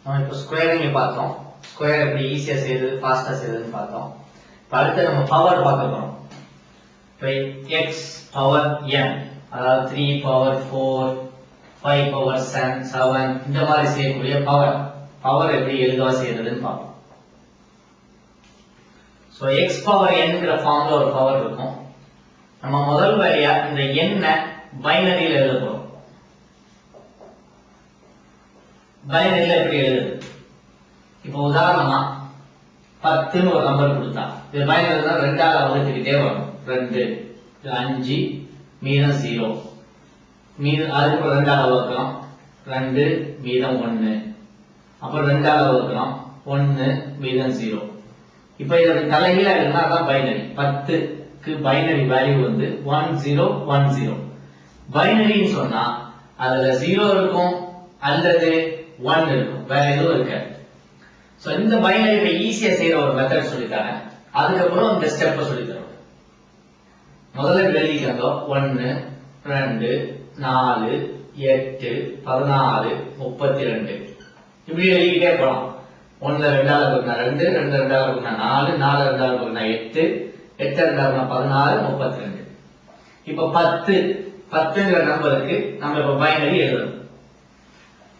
நம்ம இப்போ ஸ்கொயரிங் பார்த்தோம். ஸ்கொயர் எப்படி ஈஸியா செய்யறது, ஃபாஸ்டா செய்யறதுன்னு பார்த்தோம். இப்போ அடுத்து நம்ம பவர் பார்க்க போறோம். இப்போ x பவர் n, அதாவது 3 பவர் 4, 5 பவர் 7 இந்த மாதிரி செய்யக்கூடிய பவர் எப்படி எளிதா செய்யறதுன்னு பார்ப்போம். ஸோ x பவர் nங்கிற ஃபார்ம்ல ஒரு பவர் இருக்கும். நம்ம முதல் வேலையா இந்த n பைனரியில எழுத போறோம். பைனரியில எப்படி எழுதுது? இப்போ உதாரணமா 10ன்னு ஒரு நம்பர் கொடுத்தா இது பைனரி தான் 2ஆல வகுத்துக்கிட்டே வரும். 2 5 மீதம் 0 மீதம் அதுக்கு 2ஆல வகுக்கலாம். 2 மீதம் 1 அப்புறம் 2ஆல வகுக்கலாம். 1 மீதம் 0. இப்போ இதோட தலைகீழ எழுதுனா அதான் பைனரி. 10க்கு பைனரி வேல்யூ வந்து 1010. பைனரின்னு சொன்னா அதுல 0 இருக்கும் அல்லது 1 இருக்கும், வேற எதுவும் இருக்காது. சோ இந்த பைனரியை ஈஸியா செய்யற ஒரு மெத்தட் சொல்லித்தரேன். அதுக்கப்புறம் இந்த ஸ்டெப்பை சொல்லித்தரோம். முதல்ல எழுதிக்கோங்க. 1 2 4 8 16 32 இப்படி எழுதிக்கிட்டே போலாம். 1 2ஆல வகுத்தா 2, 2 2ஆல வகுத்தா 4, 4 2ஆல வகுத்தா 8, 8 2ஆல வகுத்தா 16 32. இப்ப 10ங்கிற நம்பருக்கு நம்ம இப்ப பைனரி எழுதணும்.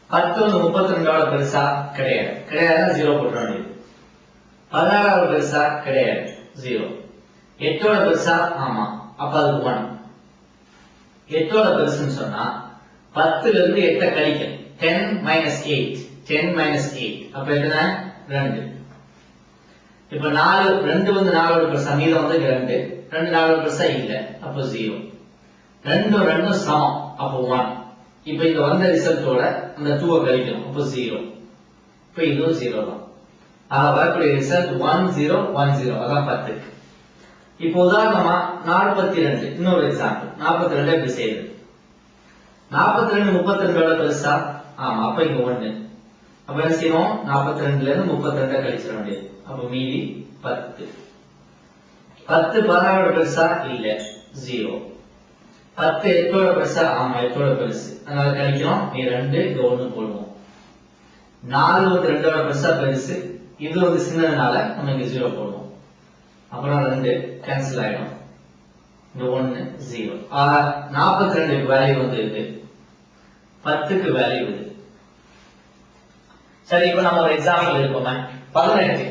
10 வந்து 32ஓட பெருசா கிடையாது. 0 போட்டுற வேண்டியது. 16 பெருசா கிடையாது, 0. 8ஓட பெருசா, ஆமா, அப்ப அது 1. 8ஓட பெருசுன்னு சொன்னா 10ல இருந்து 8 கழிக்கணும். 10 - 8, 10 - 8 அப்ப எத்தனை? 2. இப்ப 2 வந்து 4ஓட பெருசா, மீதம் வந்து 2. 2 4ஓட பெருசா இல்ல, அப்ப 0. 2 சமம், அப்ப 1. இப்ப இது வந்த ரிசல்ட்டோட அந்த 2 கழிக்கணும், அப்ப 0. இப்ப இதுவும் 0 தான். ஆக வரக்கூடிய ரிசல்ட் 1 0 1 0, அதான் 10. இப்போ உதாரணமா 42, இன்னொரு எக்ஸாம்பிள். 42 எப்படி செய்யுது? 42 32ஓட பெருசா, ஆமா, அப்ப இங்க 1. அப்ப என்ன செய்வோம்? 42ல இருந்து 32 கழிச்சிட வேண்டியது. அப்ப மீதி 10. 10 16ஓட பெருசா இல்ல, 0. 10 8ஓட பெருசா, ஆமா, 8ஓட பெருசு, அதனால கழிக்கிறோம். நீ 2 இங்க 1 போடுவோம். 4 வந்து 2ஓட பெருசா பெருசு, இது வந்து சின்னதுனால நம்ம இங்க 0 போடுவோம். அப்புறம் 2 கேன்சல் ஆயிடும். இங்க 1 0. 42க்கு வேல்யூ வந்து இது, 10க்கு வேல்யூ இது. சரி, இப்ப நம்ம ஒரு எக்ஸாம்பிள் எடுப்போமே. 18.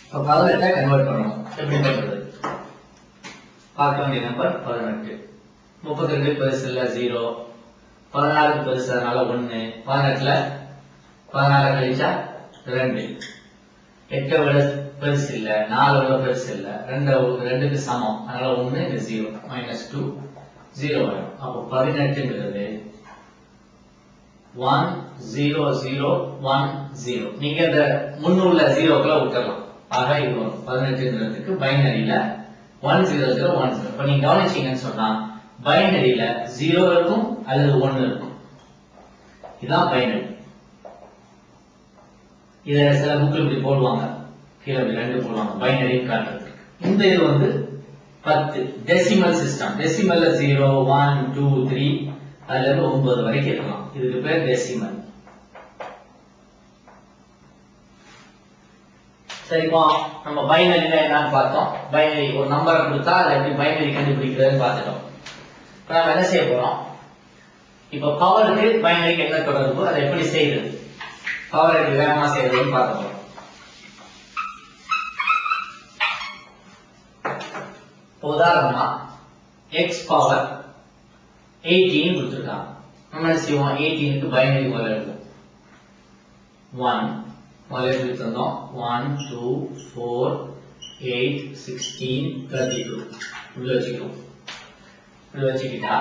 இப்ப 18 கன்வெர்ட் பண்ணணும். எப்படி பண்றது? பார்க்க வேண்டிய நம்பர் 18. 32 பெருசு இல்ல, 0. 16க்கு பெருசு, அதனால 1. 18ல 16 கழிச்சா 2. 8 விட பெருசு இல்ல, 4 விட பெருசு இல்ல, 2க்கு சமம், அதனால 1 இங்க 0 -2 0 வரும். அப்போ 18ங்கிறது 1 0 0 1 0. நீங்க இந்த முன்னுள்ள 0க்குள்ள விட்டுறலாம். ஆக இது வரும். 18ங்கிறதுக்கு பைனரியில 1 0 0 1 0. இப்ப நீங்க கவனிச்சீங்கன்னு சொன்னா பைனரியில 0 இருக்கும் அல்லது 1 இருக்கும். இதுதான் பைனரி. இத சில புக்ல இப்படி போடுவாங்க, கீழே 2 போடுவாங்க பைனரின்னு காட்டுறதுக்கு. இந்த இது வந்து 10 டெசிமல் சிஸ்டம். டெசிமல்ல 0 1 2 3 அதுல இருந்து 9 வரைக்கும் இருக்கலாம். இதுக்கு பேர் டெசிமல். சரிப்பா, நம்ம பைனரினா என்னன்னு பார்த்தோம். பைனரி ஒரு நம்பரை கொடுத்தா அதை எப்படி பைனரி கண்டுபிடிக்கிறதுன்னு பார்த்துட்டோம். இப்ப நம்ம என்ன செய்ய போறோம்? இப்ப பவருக்கு பைனரிக்கு என்ன தொடர்பு, அதை எப்படி செய்யறது, பவர் எப்படி வேகமா செய்யறதுன்னு பார்க்க போறோம். உதாரணமா x பவர் 18 கொடுத்துருக்காங்க. நம்ம என்ன செய்வோம்? 18க்கு பைனரி முதல்ல எழுதுவோம். 1 முதல்ல எழுதி தந்தோம். 1 2 4 8 16 32 இப்படி வச்சுக்கிறோம். இப்படி வச்சுக்கிட்டா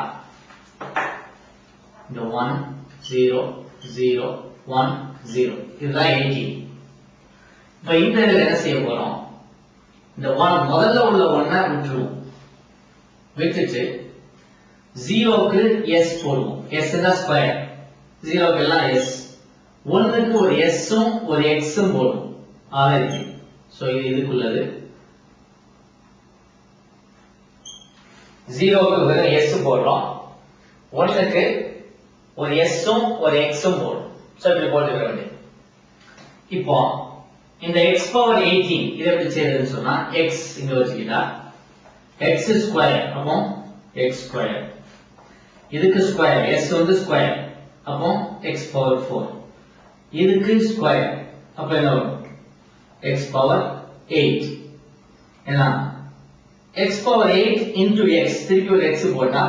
இந்த 1 0 0 1 0 இதுதான் 18. இப்ப இந்த இதுல என்ன செய்ய போறோம்? இந்த 1 முதல்ல உள்ள 1 விட்டுருவோம். விட்டுட்டு 0க்கு s போடுவோம். s தான் ஸ்கொயர், 0க்கு எல்லாம் s. 1க்கு ஒரு s உம் ஒரு x உம் போடுவோம். ஆக இருக்கு. சோ இது இதுக்குள்ளது. 0க்கு வெறும் s போடுறோம். 1க்கு ஒரு s உம் ஒரு x உம் போடுறோம். சோ இப்படி போட்டுக்க வேண்டியது. இப்போ இந்த x பவர் 18 இத எப்படி செய்யறதுன்னு சொன்னா x இங்க வச்சுக்கிட்டா x ஸ்கொயர் அப்போ x ஸ்கொயர் இதுக்கு ஸ்கொயர் s வந்து ஸ்கொயர் அப்போ x பவர் 4 இதுக்கு ஸ்கொயர் அப்ப என்ன வரும் x பவர் 8 என்ன x பவர் 8 into x திருப்பி ஒரு x போட்டா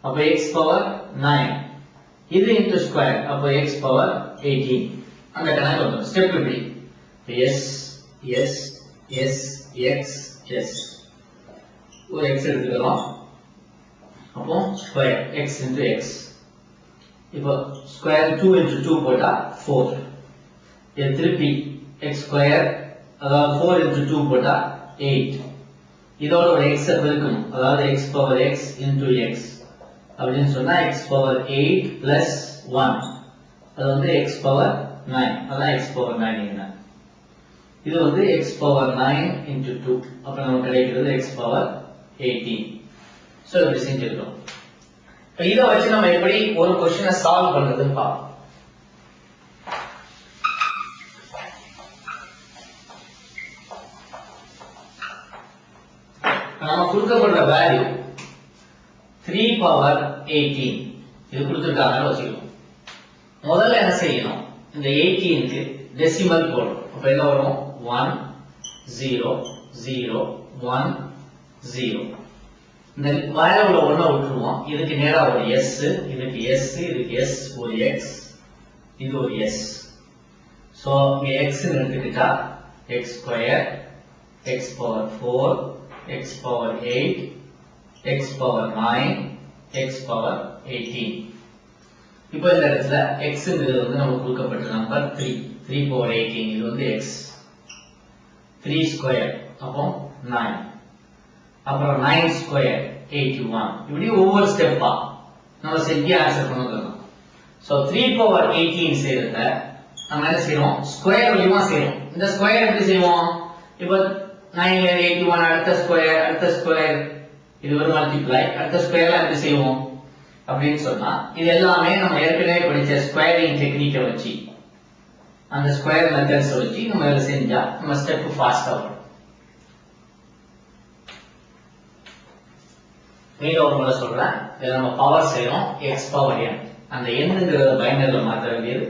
அப்ப x பவர் 9 இது into ஸ்கொயர் அப்ப x பவர் 18 அந்த கணக்கு வரும். ஸ்டெப் இப்படி s s s x s ஒரு x எடுத்துக்கலாம் அப்போ ஸ்கொயர் x into x இப்போ ஸ்கொயர் 2 into 2 போட்டா 4 இது திருப்பி x ஸ்கொயர் அதாவது 4 into 2 போட்டா 8 இதோட ஒரு x பெருக்கணும் அதாவது x power x into x அப்படின்னு சொன்னா x பவர் 8 plus 1 அது வந்து x பவர் 9 அதான் x பவர் 9 என்ன இது வந்து x பவர் 9 into 2 அப்ப நமக்கு கிடைக்கிறது x பவர் 18 சோ இப்படி செஞ்சிருக்கோம். இப்போ இத வச்சு நம்ம எப்படி ஒரு क्वेश्चन சால்வ் பண்றதுன்னு பாப்போம். நம்ம கொடுக்கப்படுற வேல்யூ 3 பவர் 18 இது கொடுத்திருக்காங்கன்னு வச்சுக்கோங்க. முதல்ல என்ன செய்யணும் இந்த 18 க்கு டெசிமல் போடணும். அப்ப என்ன வரும் 1 0 0 1 0 இந்த வேல்யூல ஒண்ண விட்டுருவோம். இதுக்கு நேரா ஒரு s இதுக்கு s இதுக்கு s ஒரு x இது ஒரு s சோ இங்க x ன்னு எடுத்துக்கிட்டா x square x power 4 x power 8 x power 9 x power 18 இப்போ இந்த இடத்துல x ங்கிறது வந்து நமக்கு கொடுக்கப்பட்ட நம்பர் 3 பவர் 18 இது வந்து x 3 ஸ்கொயர் அப்போ 9 அப்புறம் 9 ஸ்கொயர் 81 இப்படி ஒவ்வொரு ஸ்டெப்பா நம்ம செஞ்சு ஆன்சர் பண்ணலாம். சோ 3 பவர் 18 செய்யறத நம்ம என்ன செய்றோம் ஸ்கொயர் வழியா செய்றோம். இந்த ஸ்கொயர் எப்படி செய்வோம் இப்போ 9 ல 81 அடுத்த ஸ்கொயர் இது ஒரு மல்டிப்ளை அடுத்த ஸ்கொயர்ல எப்படி செய்வோம் அப்படின்னு சொன்னா இது எல்லாமே நம்ம ஏற்கனவே படிச்ச ஸ்கொயரிங் டெக்னிக்கை வச்சு அந்த ஸ்கொயர் மெத்தட்ஸ் வச்சு நம்ம இத செஞ்சா நம்ம ஸ்டெப் ஃபாஸ்டா வரும். மீண்டும் ஒரு முறை சொல்றேன் இத நம்ம பவர் செய்றோம் x பவர் n அந்த n-ங்கறத பைனரில மாத்த வேண்டியது.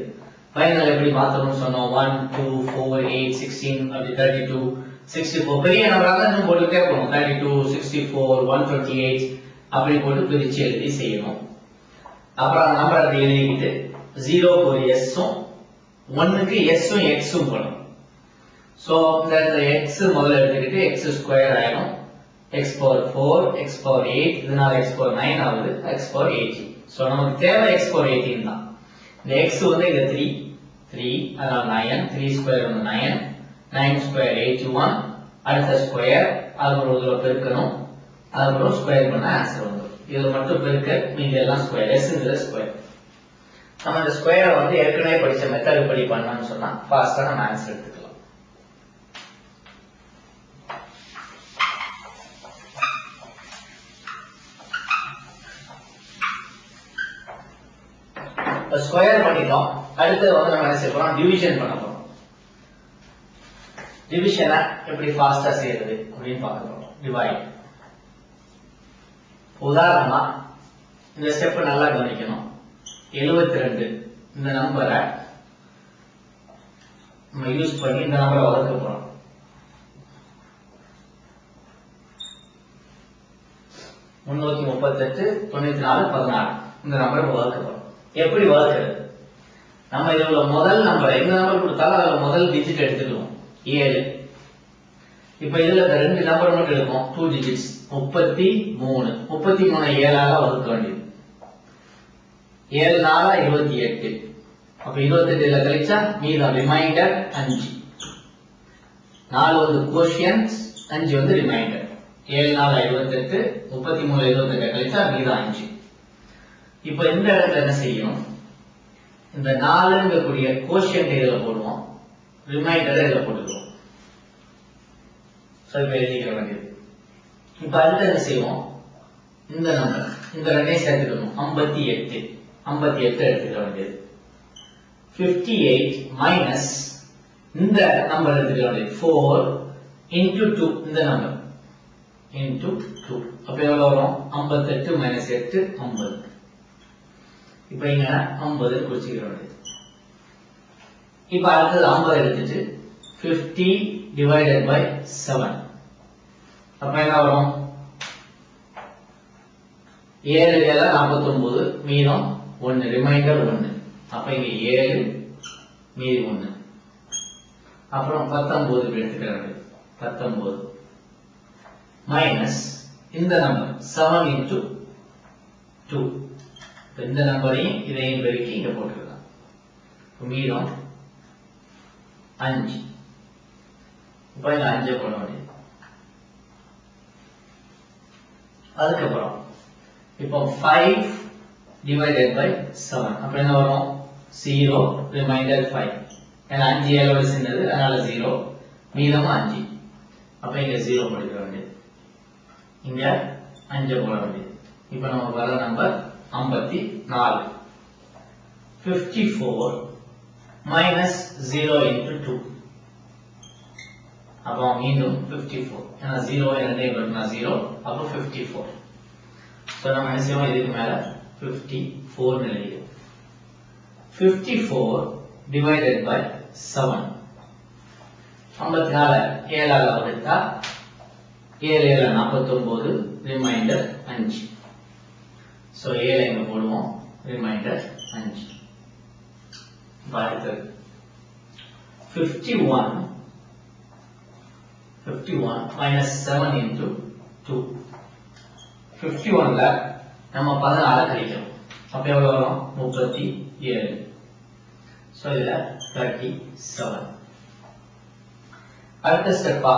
பைனரில எப்படி மாத்தணும்னு சொன்னோம் 1 2 4 8 16 அப்படி 32 64 பெரிய நம்பராக இன்னும் போட்டுட்டே போகணும் 32 64 128 அப்படி போட்டு பிரிச்சு எழுதி செய்யணும். அப்புறம் அந்த நம்பர் அப்படி எழுதிக்கிட்டு 0 க்கு ஒரு s உம் 1 க்கு s உம் x உம் போடணும். சோ இந்த இடத்துல x முதல்ல எடுத்துக்கிட்டு x ஸ்கொயர் ஆயிடும் x பவர் 4 x பவர் 8 இதனால x பவர் 9 ஆகுது x பவர் 18 சோ நமக்கு தேவை x பவர் 18 தான். இந்த x வந்து இங்க 3 அதனால 9 3 ஸ்கொயர் வந்து 9 9 ஸ்கொயர் 81 அடுத்த ஸ்கொயர் அதுக்கு ஒரு பெருக்கணும் அதுக்கு ஸ்கொயர் பண்ண ஆன்சர் வந்துரும். இது மட்டும் பெருக்க மீதி எல்லாம் ஸ்கொயர் s-ங்கறது ஸ்கொயர். நம்ம இந்த ஸ்கொயரை வந்து ஏற்கனவே படிச்ச மெத்தட் படி பண்ணனும்னு சொன்னா ஃபாஸ்டா நம்ம ஆன்சர் எடுத்துக்கலாம். ஸ்கொயர் பண்ணிட்டோம். அடுத்து வந்து நம்ம என்ன செய்ய போறோம் டிவிஷன் பண்ண போறோம். டிவிஷனை எப்படி ஃபாஸ்டா செய்யறது அப்படின்னு பார்க்க போறோம். டிவைட் உதாரணமா இந்த ஸ்டெப் நல்லா கவனிக்கணும். 72 இந்த நம்பரை நம்ம யூஸ் பண்ணி இந்த நம்பரை வகுக்க போறோம். 338 94 16 இந்த நம்பரை வகுக்க போறோம். எப்படி வகுக்கிறது நம்ம இதுல முதல் நம்பர் எந்த நம்பர் கொடுத்தாலும் அதுல முதல் டிஜிட் எடுத்துக்குவோம் 7. இப்போ இதுல இந்த ரெண்டு நம்பர் மட்டும் எடுப்போம் 2 டிஜிட்ஸ் 33 33 7 ஆல வகுக்க வேண்டியது 7 4 28 அப்ப 28 ல கழிச்சா மீதம் ரிமைண்டர் 5 4 வந்து கோஷியன்ட் 5 வந்து ரிமைண்டர் 7 4 28 33 28 கழிச்சா மீதம் 5. இப்போ இந்த இடத்துல என்ன செய்யணும் இந்த 4ங்க கூடிய கோஷியன்ட் இதுல போடுவோம் ரிமைண்டர் இதுல போட்டுக்குவோம். சோ இப்போ எழுதிக்க வேண்டியது. இப்போ அடுத்து என்ன செய்வோம் இந்த நம்பர் இந்த ரெண்டையும் சேர்த்துக்கணும் 58 எடுத்துக்க வேண்டியது. 58 minus இந்த நம்பர் எடுத்துக்கலாம் 4 into 2 இந்த நம்பர் into 2 அப்ப எவ்வளவு வரும் 58 minus 8 50 இப்போ இங்க 50 குறிச்சிக்கிறோம் இப்போ அடுத்து 50 எடுத்துட்டு 50 divided by 7 அப்ப என்ன வரும் 7 7 49 மீதம் 1 ரிமைண்டர் 1 அப்ப இங்க 7 மீதி 1 அப்புறம் 19 எடுத்துக்கிறாங்க 19 மைனஸ் இந்த நம்பர் 7 into 2 இந்த நம்பரையும் இதையும் பெருக்கி இங்க போட்டுக்கலாம் மீதம் 5 இப்போ இந்த 5 போட வேண்டியது அதுக்கப்புறம் இப்போ 5 divided by 7 அப்ப என்ன வரும் 0 ரிமைண்டர் 5 ஏன்னா 5 ஏழோட சேர்ந்தது அதனால 0 மீதம் 5 அப்ப இங்க 0 போட வேண்டியது இங்க 5 போட வேண்டியது இப்போ நமக்கு வர நம்பர் 54 54 minus 0 into 2 அப்போ மீண்டும் 54 ஏன்னா 0 இரண்டையும் பெருக்கினா 0 அப்போ 54 சோ நம்ம என்ன செய்வோம் இதுக்கு மேல 54 ன்னு எழுதிடுவோம் 54 divided by 7 54 7 ஆல வகுத்தா 7 7 49 ரிமைண்டர் 5 சோ 7 இங்க போடுவோம் ரிமைண்டர் 5 அடுத்து 51 minus 7 into 2 51 ல நம்ம 14 கழிக்கிறோம் அப்ப எவ்வளவு வரும் 37 சோ இதுல 37 அடுத்த ஸ்டெப்பா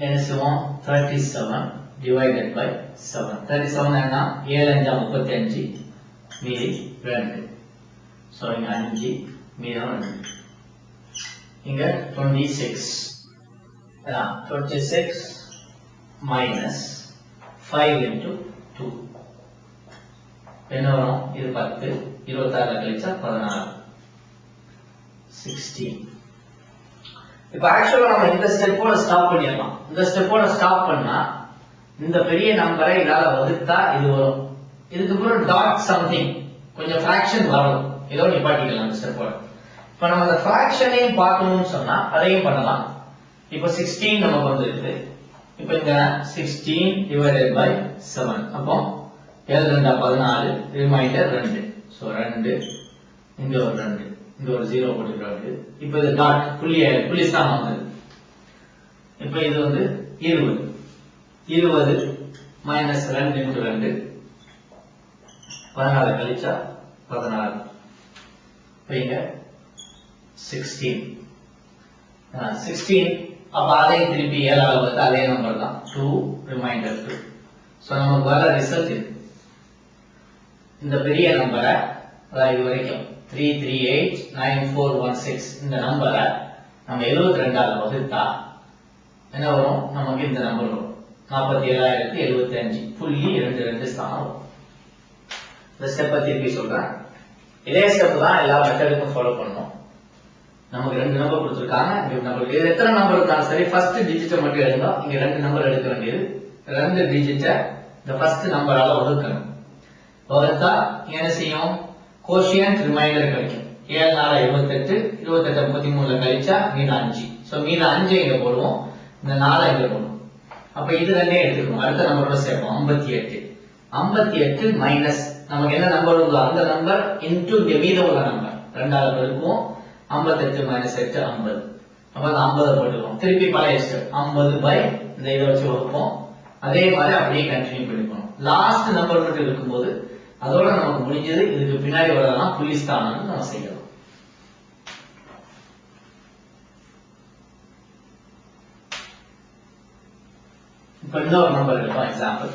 என்ன செய்வோம் 37 divided by 7 37 என்ன 7 5 35 மீதி 2 சோ இங்க 5 மீதம் 2 இங்க 26 minus 5 into 2 என்ன வரும் இது 10 26 கழிச்சா 16 16 இப்போ ஆக்சுவலா நம்ம இந்த ஸ்டெப்போட ஸ்டாப் பண்ணிடலாம் இந்த ஸ்டெப்போட ஸ்டாப் பண்ணா இந்த பெரிய நம்பரை இதால வகுத்தா இது வரும் இதுக்கு அப்புறம் டாட் சம்திங் கொஞ்சம் ஃபிராக்ஷன் வரும் ஏதோ நிப்பாட்டிக்கலாம் இந்த ஸ்டெப்போட இப்போ நம்ம அந்த ஃபிராக்ஷனையும் பார்க்கணும்னு சொன்னா அதையும் பண்ணலாம் இப்போ 16 நமக்கு வந்துருக்கு இப்போ இங்க 16 divided by 7 அப்போ 7 2 14 ரிமைண்டர் 2 சோ 2 இங்க ஒரு 2 இங்க ஒரு 0 போட்டுக்கிறாங்க இப்போ இது டாட் புள்ளி ஸ்தானம் வந்தது இப்போ இது வந்து 20 minus 2 into 2 14 கழிச்சா 16 இப்போ இங்க 16 அப்ப அதே திருப்பி 7 ஆல வந்து அதே நம்பர் தான் 2 ரிமைண்டர் 2 சோ நமக்கு வர ரிசல்ட் இது இந்த பெரிய நம்பரை அதாவது இது வரைக்கும் 3389416 இந்த நம்பரை நம்ம 72 ஆல வகுத்தா என்ன வரும் நமக்கு இந்த நம்பர் வரும் 47075.22 ஸ்தானம் வரும் இந்த ஸ்டெப்பை திருப்பி சொல்றேன் இதே ஸ்டெப் தான் எல்லா மெத்தடுக்கும் ஃபாலோ பண்ணணும் நமக்கு ரெண்டு நம்பர் கொடுத்திருக்காங்க இங்க நமக்கு எத்தனை நம்பர் இருந்தாலும் சரி ஃபர்ஸ்ட் டிஜிட்டை மட்டும் எழுதா இங்க ரெண்டு நம்பர் எடுக்க வேண்டியது ரெண்டு டிஜிட்டை இந்த ஃபர்ஸ்ட் நம்பரால வகுக்கணும் வகுத்தா என்ன செய்யும் கோஷியன்ட் ரிமைண்டர் கிடைக்கும் 7 4 28 28 33 கழிச்சா மீதம் 5 சோ மீதம் 5 இங்க போடுவோம் இந்த 4 இங்க போடுவோம் அப்ப இது ரெண்டே எடுத்துக்கணும் அடுத்த நம்பரோட சேர்ப்போம் 58 மைனஸ் நமக்கு என்ன நம்பர் வருதோ அந்த நம்பர் இன்டு இங்க மீதம் உள்ள நம்பர் ரெண்டால பெருக்குவோம் 58 minus 8 50 அப்ப அந்த 50 போட்டுருவோம் திருப்பி பழைய ஸ்டெப் 50 பை இந்த இதை வச்சு வகுப்போம் அதே மாதிரி அப்படியே கண்டினியூ பண்ணிக்கணும் லாஸ்ட் நம்பர் மட்டும் இருக்கும்போது அதோட நமக்கு முடிஞ்சது இதுக்கு பின்னாடி வரலாம் புள்ளி ஸ்தானம் நம்ம செய்யலாம் இப்ப இன்னொரு நம்பர் இருக்கும் எக்ஸாம்பிள்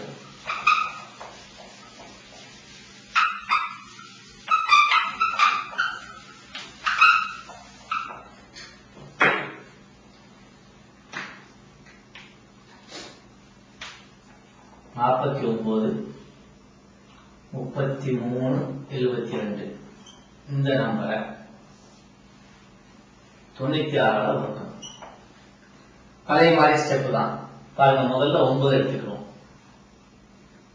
49 33 72 இந்த நம்பரை 96 வகுக்கணும். அதே மாதிரி ஸ்டெப் தான் பாருங்க. முதல்ல 9 எடுத்துக்கிறோம்.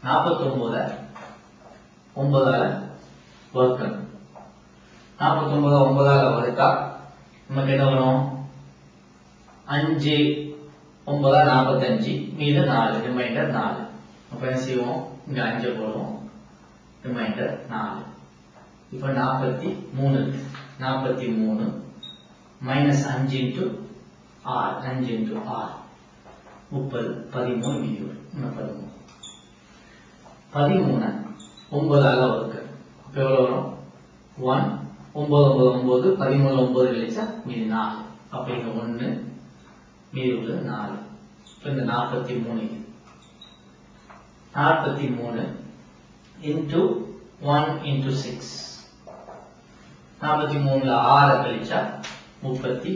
49 9ஆல வகுக்கணும். 49 9ஆல வகுத்தா நமக்கு என்ன வரும்? 5 9 45 மீது 4 ரிமைண்டர் 4. அப்ப என்ன செய்வோம்? இங்க 5 போடுவோம், ரிமைண்டர் 4. இப்ப 43 43 minus 5 into r 5 into r 30 13 மீதி வரும். 13 9ஆல வகுக்க அப்ப எவ்வளவு வரும்? 1 9 9 9 13 9 கழிச்சா மீதி 4. அப்ப இங்க 1 மீதி உள்ளது 4. இப்ப இந்த 43 into 1 into 6 43ல 6 கழிச்சா 37.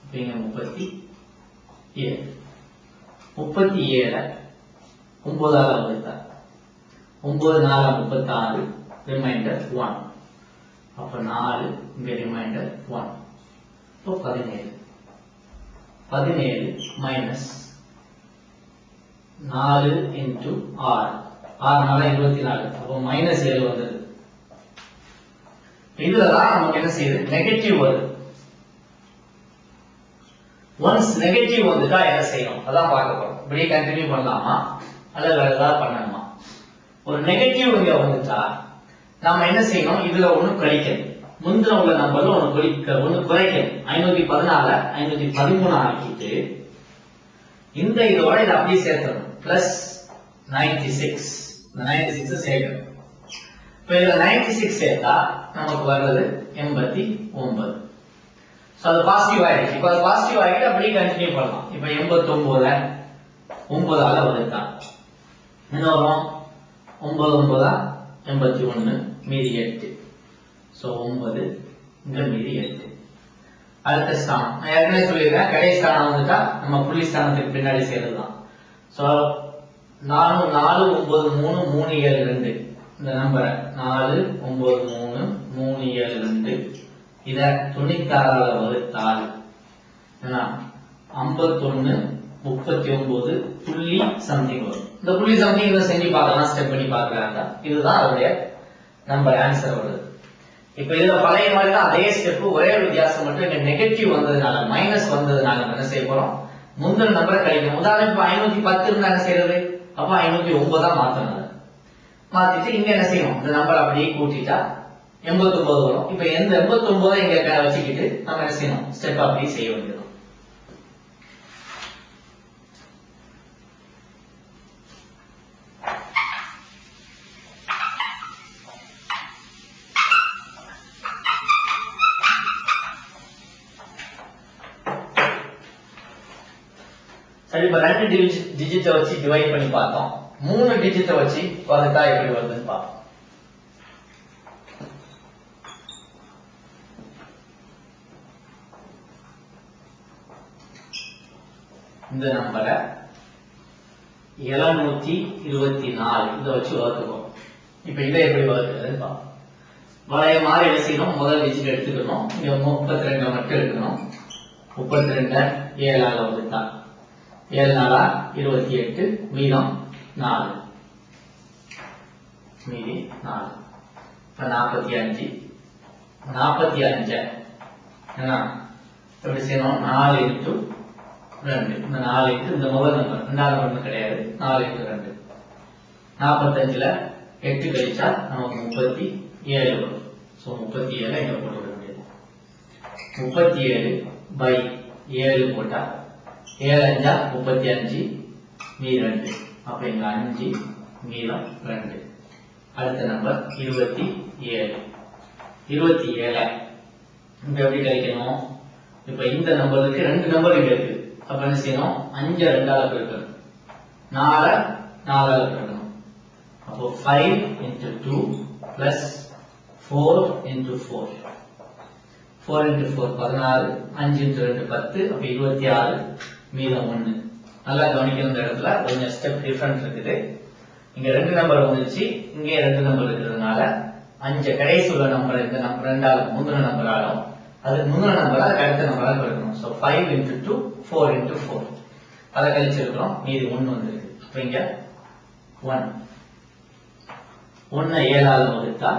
இப்ப இங்க 37 37 9ஆல வகுத்தா 9 4 36 ரிமைண்டர் 1. அப்ப 4 இங்க ரிமைண்டர் 1. இப்போ 17 மைனஸ் 4 into 6 6 24. அப்போ மைனஸ் 7 வந்தது. இதுலதான் நமக்கு என்ன செய்யுது? நெகட்டிவ் வருது. ஒன்ஸ் நெகட்டிவ் வந்துட்டா என்ன செய்யணும்? அதான் பார்க்க போறோம். இப்படியே கண்டினியூ பண்ணலாமா அல்லது வேற ஏதாவது பண்ணணுமா? ஒரு நெகட்டிவ் இங்க வந்துட்டா நாம என்ன செய்யணும்? இதுல ஒண்ணு கழிக்கணும். முந்தின உள்ள நம்பர்ல ஒண்ணு குறைக்கணும். 514 513 ஆக்கிட்டு இந்த இதோட இதை அப்படியே சேர்த்தணும். பிளஸ் 96 இந்த 96 சேர்க்கணும். இப்ப இதுல 96 சேர்த்தா நமக்கு வர்றது 89. சோ அது பாசிட்டிவ் ஆயிடுச்சு. இப்ப அது பாசிட்டிவ் ஆகிட்டு அப்படியே கண்டினியூ பண்ணலாம். இப்ப 89 9ஆல வகுத்தா என்ன வரும்? 9 9 81 மீதி 8. சோ 9 இங்க மீதி 8. அடுத்த ஸ்தானம் நான் ஏற்கனவே சொல்லியிருக்கேன். கடைசி ஸ்தானம் வந்துட்டா நம்ம புள்ளி ஸ்தானத்துக்கு பின்னாடி சேர்த்துதான். சோ 4 9 3 3 7 2 இந்த நம்பரை 4 9 3 3 7 2 இத 96ஆல வகுத்தால் 51 39 புள்ளி சம்திங் வரும். இந்த புள்ளி சம்திங் இதை செஞ்சு பார்க்கலாம். ஸ்டெப் பண்ணி பார்க்கலாங்க. இதுதான் அதோடைய நம்பர் ஆன்சர் வருது. இப்ப இதுல பழைய மாதிரி தான் அதே ஸ்டெப். ஒரே ஒரு வித்தியாசம் மட்டும் இங்க நெகட்டிவ் வந்ததுனால மைனஸ் வந்ததுனால என்ன செய்ய போறோம்? முந்தின நம்பரை கழிக்கணும். உதாரணம் 510 இருந்தா என்ன செய்யறது? அப்ப 509 மாத்தணும். மாத்திட்டு இங்க என்ன செய்யணும்? இந்த நம்பர் அப்படியே கூட்டிட்டா 89 வரும். இப்ப எந்த 89 இங்க வச்சுக்கிட்டு நம்ம என்ன செய்யணும்? ஸ்டெப் அப்படியே செய்ய வேண்டியது. சரி, இப்ப 2 டிஜிட்டை வச்சு டிவைட் பண்ணி பார்த்தோம். 3 டிஜிட்டை வச்சு வகுத்தா எப்படி வருதுன்னு பார்ப்போம். இந்த நம்பரை 724 இதை வச்சு வகுத்துக்கோம். இப்ப இதை எப்படி வகுக்கிறதுன்னு பார்ப்போம். வளைய மாதிரி என்ன செய்யணும்? முதல் டிஜிட் எடுத்துக்கணும். இங்க 32 மட்டும் எடுக்கணும். 32 7ஆல வகுத்தா 7 4 28 மீதம் 4 மீதி 4. இப்ப 45 என்ன எப்படி செய்யணும்? 4 into 2 இந்த 4 into இந்த முதல் நம்பர் ரெண்டாவது நம்பர் கிடையாது. 4 into 2 45ல 8 கழிச்சா நமக்கு 37 வரும். சோ 37 இங்க போட்டு விட வேண்டியது. 37 by 7 போட்டா 7 5 35 மீதி 2. அப்ப இங்க 5 மீதம் 2. அடுத்த நம்பர் 27 27 இங்க எப்படி கழிக்கணும்? இப்ப இந்த நம்பருக்கு 2 நம்பர் இங்க இருக்கு. அப்ப என்ன செய்யணும்? 5 2ஆல பெருக்கணும். 4 4ஆல பெருக்கணும். அப்போ 5 into 2 plus 4 into 4 4 into 4 16 5 into 2 10. அப்ப 26 மீதம் 1. நல்லா கவனிக்கணும். இந்த இடத்துல கொஞ்சம் ஸ்டெப் டிஃபரன்ஸ் இருக்குது. இங்க 2 நம்பர் வந்துச்சு, இங்கே 2 நம்பர் இருக்கிறதுனால 5 கடைசி உள்ள நம்பர் இந்த நம்பர் 2ஆல முந்தின நம்பராலும் அதுக்கு முந்தின நம்பர் அதுக்கு அடுத்த நம்பரா கொடுக்கணும். ஸோ 5 into 2 4 into 4 அதை கழிச்சிருக்கிறோம். மீதி 1 வந்துருக்கு. அப்ப இங்க 1 1 7ஆல் வகுத்தா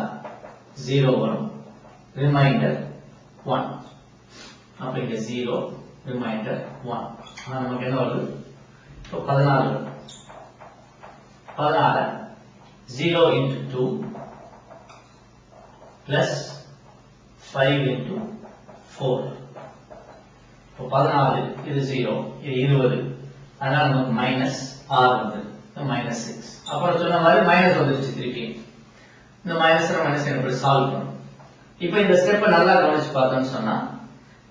0 வரும். ரிமைண்டர் 1. அப்ப இங்க 0 ரிமைண்டர் 1. நமக்கு என்ன வருது? இப்போ 14 வரும். 14 0 into 2 plus 5 into 4. இப்போ 14 இது 0 இது 20. அதனால நமக்கு மைனஸ் 6 வந்து மைனஸ் 6. அப்புறம் சொன்ன மாதிரி மைனஸ் வந்துருச்சு திருப்பி. இந்த மைனஸ் எப்படி சால்வ் பண்ணணும்? இப்போ இந்த ஸ்டெப்பை நல்லா கவனிச்சு பார்த்தோம்னு சொன்னா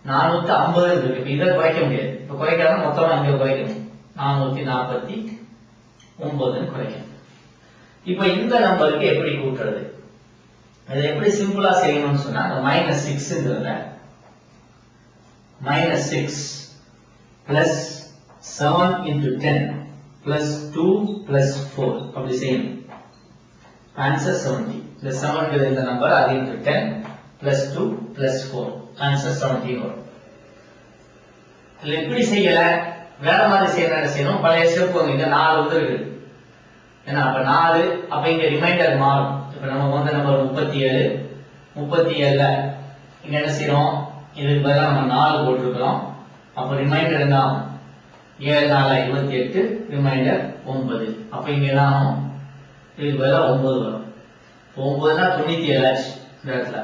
450 இருக்கு. இப்போ இதை குறைக்க முடியாது. இப்போ குறைக்காம மொத்தமா இங்க குறைக்கணும். 449 குறைக்கணும். இப்போ இந்த நம்பருக்கு எப்படி கூட்டுறது? இதை எப்படி சிம்பிளா செய்யணும்னு சொன்னா minus 6ங்கிறத minus 6 plus 7 into 10 plus 2 plus 4 அப்படி செய்யணும். ஆன்சர் 70. இந்த 7 இந்த நம்பர் அது into 10 plus 2 plus 4 ஆன்சர் 70 வரும். இதுல எப்படி செய்யல வேற மாதிரி செய்யணும். பழைய ஸ்டெப் இங்க 4 வந்து இருக்கு. ஏன்னா அப்ப 4 அப்ப இங்க ரிமைண்டர் மாறும். இப்ப நம்ம வந்த நம்பர் 37 37ல இங்க என்ன செய்யறோம்? இதுக்கு பதிலா நம்ம 4 போட்டிருக்கிறோம். அப்ப ரிமைண்டர் என்ன ஆகும்? 7 4 28 ரிமைண்டர் 9. அப்ப இங்க என்ன ஆகும்? இதுக்கு பதிலா 9 வரும். 9னா 97 ஆச்சு இந்த இடத்துல.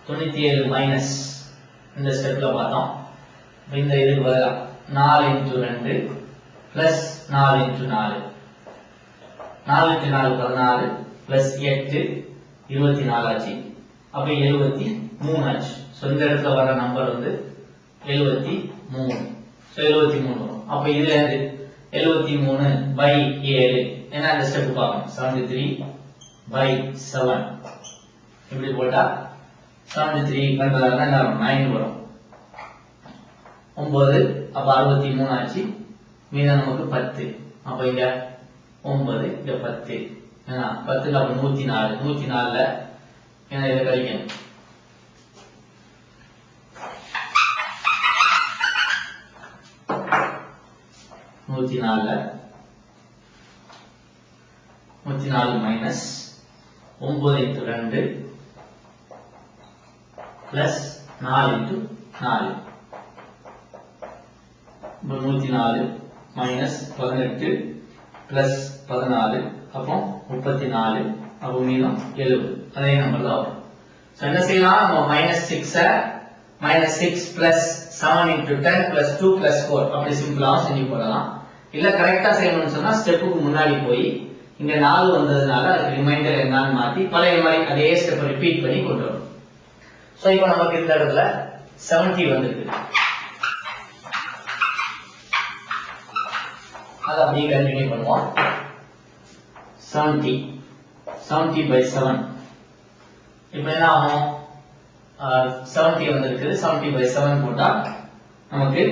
97 மைனஸ் இந்த ஸ்டெப்ல பார்த்தோம். இந்த இதுக்கு பதிலா 4 into 2 plus 4 into 4 4 into 4 14 plus 8 24 ஆச்சு. அப்ப 73 ஆச்சு. சோ இந்த இடத்துல வர நம்பர் வந்து 73. சோ 73 வரும். அப்ப இதுல இருந்து 73 by 7 என்ன அந்த ஸ்டெப் பார்க்கணும். 73 by 7 இப்படி போட்டா 73 பண்றதா என்ன வரும்? 9 வரும். 9 அப்ப 63 ஆச்சு. மீதம் நமக்கு 10. அப்ப இங்க 9 இங்க 10. ஏன்னா 10ல அப்ப 104. 104ல என்ன இதை கழிக்கணும். 104 minus 9 into 2 plus 4 into 4. 104 minus 18 plus 14 அப்போ 34. அப்போ மீதம் 70. அதே நம்பர் தான் வரும். சோ என்ன செய்யலாம்? நம்ம -6 பிளஸ் 7 into 10 பிளஸ் 2 பிளஸ் 4 அப்படி சிம்பிளா செஞ்சு போடலாம். இல்ல கரெக்டா செய்யணும்னு சொன்னா ஸ்டெப்புக்கு முன்னாடி போய் இங்க 4 வந்ததுனால அதுக்கு ரிமைண்டர் என்னன்னு மாத்தி பழைய மாதிரி அதே ஸ்டெப் ரிப்பீட் பண்ணி கொண்டு வரணும். சோ இப்போ நமக்கு இந்த இடத்துல 70 வந்திருக்கு. அதை அப்படியே கண்டினியூ பண்ணுவோம். 70 by 7 இப்போ என்ன ஆகும்? 70 வந்திருக்கு. 70 by 7 போட்டா நமக்கு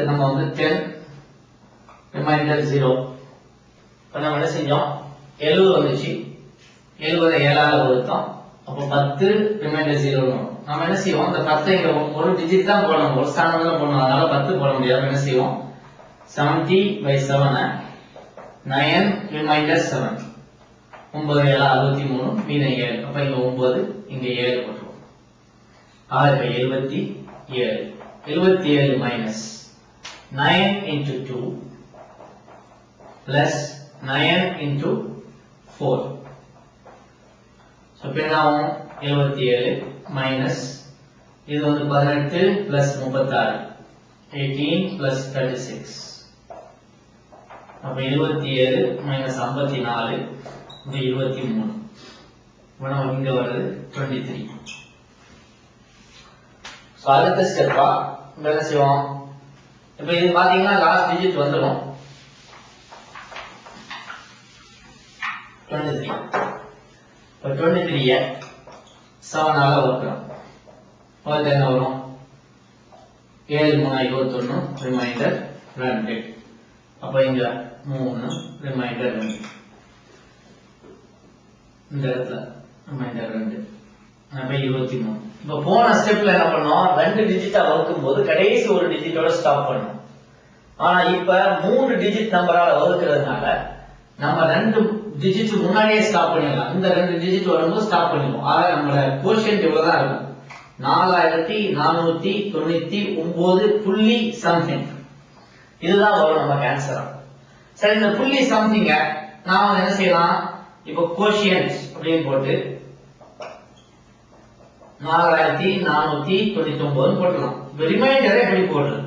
நம்ம வந்து 10 ரிமைண்டர் 0. இப்போ நம்ம என்ன செஞ்சோம்? 70 வந்துச்சு. 70 7ஆல வகுத்தோம். அப்போ 10 ரிமைண்டர் 0 வரும். நம்ம என்ன செய்வோம்? இந்த 10 இங்க ஒரு டிஜிட் தான் போடணும், ஒரு ஸ்தானம் தான் போடணும். அதனால 10 போட முடியாது. என்ன செய்வோம்? 70 by 7 9 ரிமைண்டர் 7. 9 7 63 மீதம் 7. அப்ப இங்க 9 இங்க 7 போட்டுருவோம். ஆக 77 minus 9 into 2 plus 9 into 4. So என்ன ஆகும்? 77 மைனஸ் இது வந்து 18 பிளஸ் 36 18 பிளஸ் 36. அப்ப 27 மைனஸ் 54 இது 23. இப்போ நமக்கு இங்க வருது 23. சோ அடுத்த ஸ்டெப்பா என்ன செய்வோம்? இப்போ இது பாத்தீங்கன்னா லாஸ்ட் டிஜிட் வந்துடும் 23. இப்போ 23 7ஆல வகுக்கிறோம். என்ன வரும்? 7 3 21 ரிமைண்டர் 2 அப்ப இங்க 3 ரிமைண்டர் 2 இந்த இடத்துல ரிமைண்டர் 2 அப்ப 23 இப்ப போன ஸ்டெப்ல என்ன பண்ணோம் 2 டிஜிட்டா வகுக்கும் போது கடைசி ஒரு டிஜிட்டோட ஸ்டாப் பண்ணோம் ஆனா இப்ப 3 டிஜிட் நம்பரால வகுக்கிறதுனால நம்ம 2 டிஜிட் முன்னாடியே ஸ்டாப் பண்ணிடலாம் இந்த 2 டிஜிட் வரும்போது ஸ்டாப் பண்ணிடுவோம் ஆக நம்மளோட கோஷியன்ட் இவ்வளவுதான் இருக்கும் 4499 புள்ளி சம்திங் இதுதான் வரும் நமக்கு ஆன்சரா சரி இந்த புள்ளி சம்திங்க நாம என்ன செய்யலாம் இப்போ கோஷியன்ட் அப்படின்னு போட்டு 4499 போடலாம் இப்போ ரிமைண்டரை எப்படி போடுறது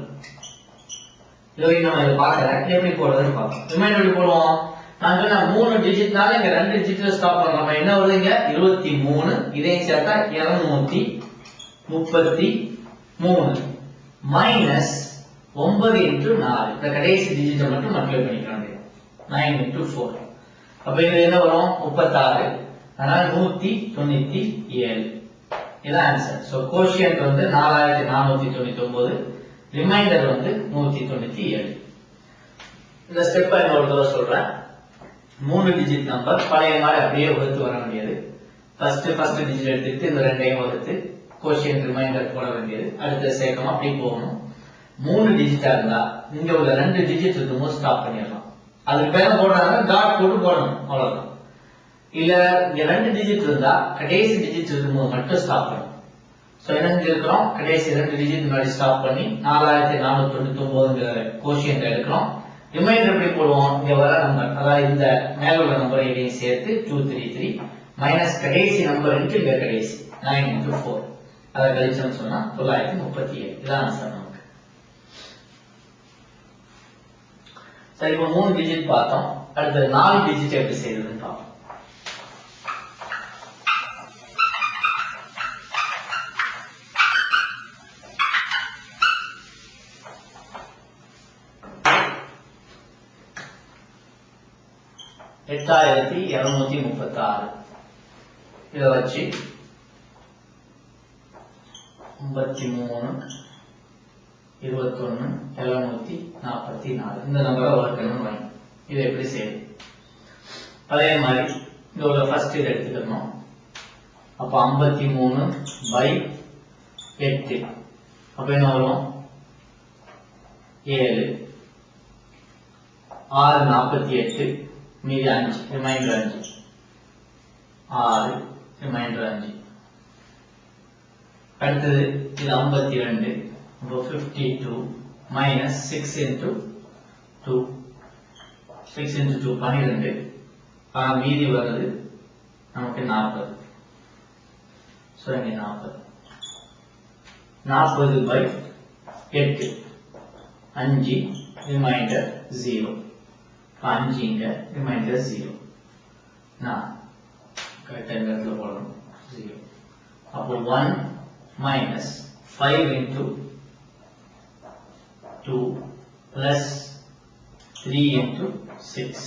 இதுவரைக்கும் நம்ம இதை பார்க்கல எப்படி போடுறதுன்னு பார்ப்போம் ரிமைண்டர் எப்படி போடுவோம் நான் சொன்ன 3 டிஜிட்னால இங்க 2 டிஜிட்ல ஸ்டாப் பண்றோம் என்ன வருதுங்க 23 இதையும் சேர்த்தா 233 மைனஸ் 9 into 4 இந்த கடைசி டிஜிட்டை மட்டும் மல்டிப்ளை பண்ணிக்கலாம் 9 into 4 அப்ப இது என்ன வரும் 36 அதனால 197 இதான் ஆன்சர் சோ கோஷியன்ட் வந்து 4499 ரிமைண்டர் வந்து 197 இந்த ஸ்டெப் நான் ஒரு தடவை சொல்றேன் 3 டிஜிட் நம்பர் பழைய மாதிரி அப்படியே வகுத்து வர வேண்டியது ஃபர்ஸ்ட் டிஜிட் எடுத்துட்டு இந்த ரெண்டையும் வகுத்து கோஷியன்ட் ரிமைண்டர் போட வேண்டியது அடுத்த சேர்க்கமா அப்படி போகணும் 3 டிஜிட்டா இருந்தா இங்க உள்ள 2 டிஜிட் இருக்கும்போது ஸ்டாப் பண்ணிடலாம் அதுக்கு பேர போடுறாங்க டாட் போட்டு போடணும் அவ்வளவுதான் இல்ல இங்க 2 டிஜிட் இருந்தா கடைசி டிஜிட் இருக்கும்போது மட்டும் ஸ்டாப் பண்ணணும் சோ என்ன செஞ்சிருக்கிறோம் கடைசி 2 டிஜிட் முன்னாடி ஸ்டாப் பண்ணி 4499 கோஷியன்ட் எடுக்கிறோம் ரிமைண்டர் எப்படி போடுவோம் இங்க வர நம்பர் அதாவது இந்த மேல உள்ள நம்பரை இதையும் சேர்த்து 233 மைனஸ் கடைசி நம்பர் இன்டு இங்க கடைசி 9 into 4 அதை கழிச்சோம்னு சொன்னா 937 இதான் ஆன்சர் நமக்கு சரி இப்போ 3 டிஜிட் பார்த்தோம் அடுத்து 4 டிஜிட் எப்படி செய்யறதுன்னு பார்ப்போம் எட்டாயிரத்தி 236 இதை வச்சு 53 21 744 இந்த நம்பரை வகுக்கணும் வாங்கி இதை எப்படி செய்யும் அதே மாதிரி இதோட ஃபர்ஸ்ட் இதை எடுத்துக்கணும் அப்ப 53/8 அப்ப என்ன வரும் 7 648 மீதி 5 ரிமைண்டர் 5 6 ரிமைண்டர் 5 அடுத்தது இது 52 அப்போ 52 minus 6 into 2 6 into 2 12 மீதி வருது நமக்கு 40 சோ இங்க 40/8 5 ரிமைண்டர் 0 5 இங்க ரிமைண்டர் 0 நான் கரெக்டா இந்த இடத்துல போடணும் 0 அப்போ 1 minus 5 into 2 plus 3 into 6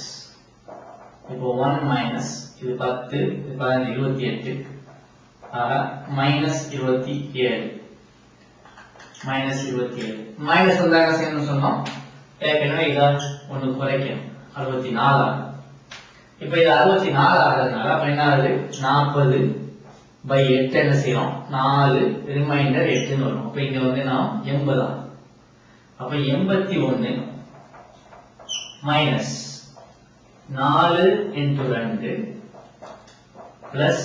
இப்போ 1 minus இது 10 இது 28 ஆக minus 27 minus வந்தா என்ன செய்யணும்னு சொன்னோம் ஏற்கனவே இதை ஒன்று குறைக்கணும் 64 ஆகும் இப்போ இது 64 ஆகிறதுனால அப்ப என்ன ஆகுது 40/8 என்ன செய்யறோம் 4 ரிமைண்டர் 8ன்னு வரும் அப்ப இங்க வந்து நாம் 80 ஆகும் அப்ப 81 minus 4 into 2 plus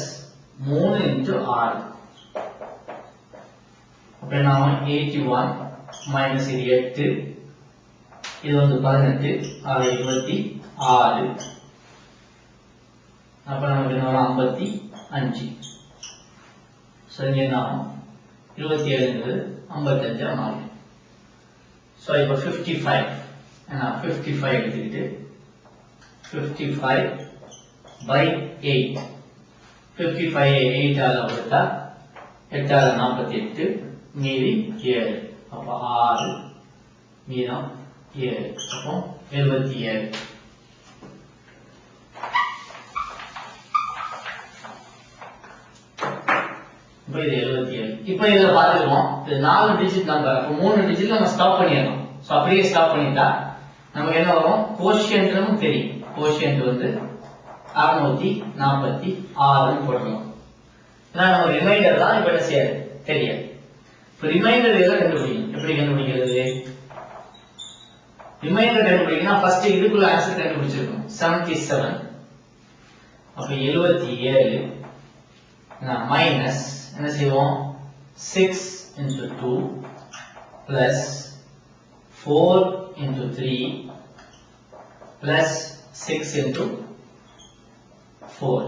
3 into 6 அப்ப நாம 81 minus இது 8 இது வந்து 18 ஆக 26 அப்ப நமக்கு என்ன வரும் 55 சரி நாம 27 55 மாறும் சோ இப்போ 55 என்ன 55 எடுத்துக்கிட்டு 55/8 55 8 ஆல வகுத்தா 8 ஆல 48 மீதி 7 அப்ப 6 மீதம் 7 அப்போ 77 இப்போ இது 77 இப்போ இத பாத்துறோம் இது 4 டிஜிட் நம்பர் அப்ப 3 டிஜிட்ல நம்ம ஸ்டாப் பண்ணிரணும் சோ அப்படியே ஸ்டாப் பண்ணிட்டா நமக்கு என்ன வரும் கோஷியன்ட்னும் தெரியும் கோஷியன்ட் வந்து 646 போடணும் நான் நம்ம ரிமைண்டர் தான் இப்ப என்ன செய்யாது தெரியாது இப்ப ரிமைண்டர் எதை கண்டுபிடிக்கணும் எப்படி கண்டுபிடிக்கிறது ரிமைண்டர் கண்டுபிடிக்கணும் ஃபர்ஸ்ட் இதுக்குள்ள ஆன்சர் கண்டுபிடிச்சிருக்கணும் 77 அப்ப 77 மைனஸ் என்ன செய்வோம் 6 into 2 plus 4 into 3 plus 6 into 4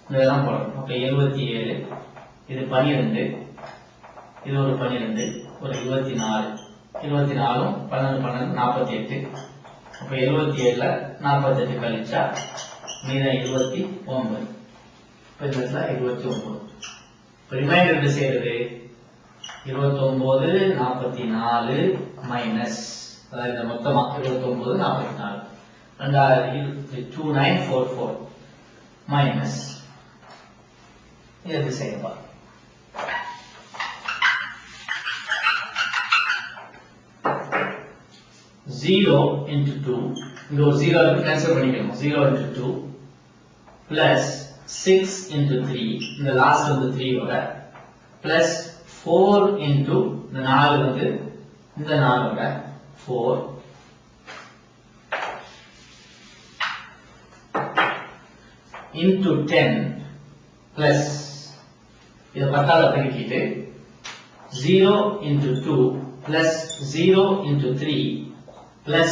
இதெல்லாம் போடணும் அப்ப 77 இது 12 இது ஒரு 12 ஒரு 24 24 12 48 அப்ப 77 ல 48 கழிச்சா மீதம் 29 இப்ப இதுல 29 ரிமைண்டர் எப்படி செய்யறது 29 44 மைனஸ் அதாவது மொத்தமா 29 44 2944 மைனஸ் இது செய்யப்பா 0 into 2 இங்க ஒரு 0 இருக்கு கேன்சல் பண்ணிக்கணும் 0 into 2 plus 6 into 3 இந்த லாஸ்ட் வந்து 3 ஓட plus 4 into இந்த 4 வந்து இந்த 4 ஓட 4 into 10 plus இத 10 ஆல பெருக்கிட்டு 0 into 2 plus 0 into 3 plus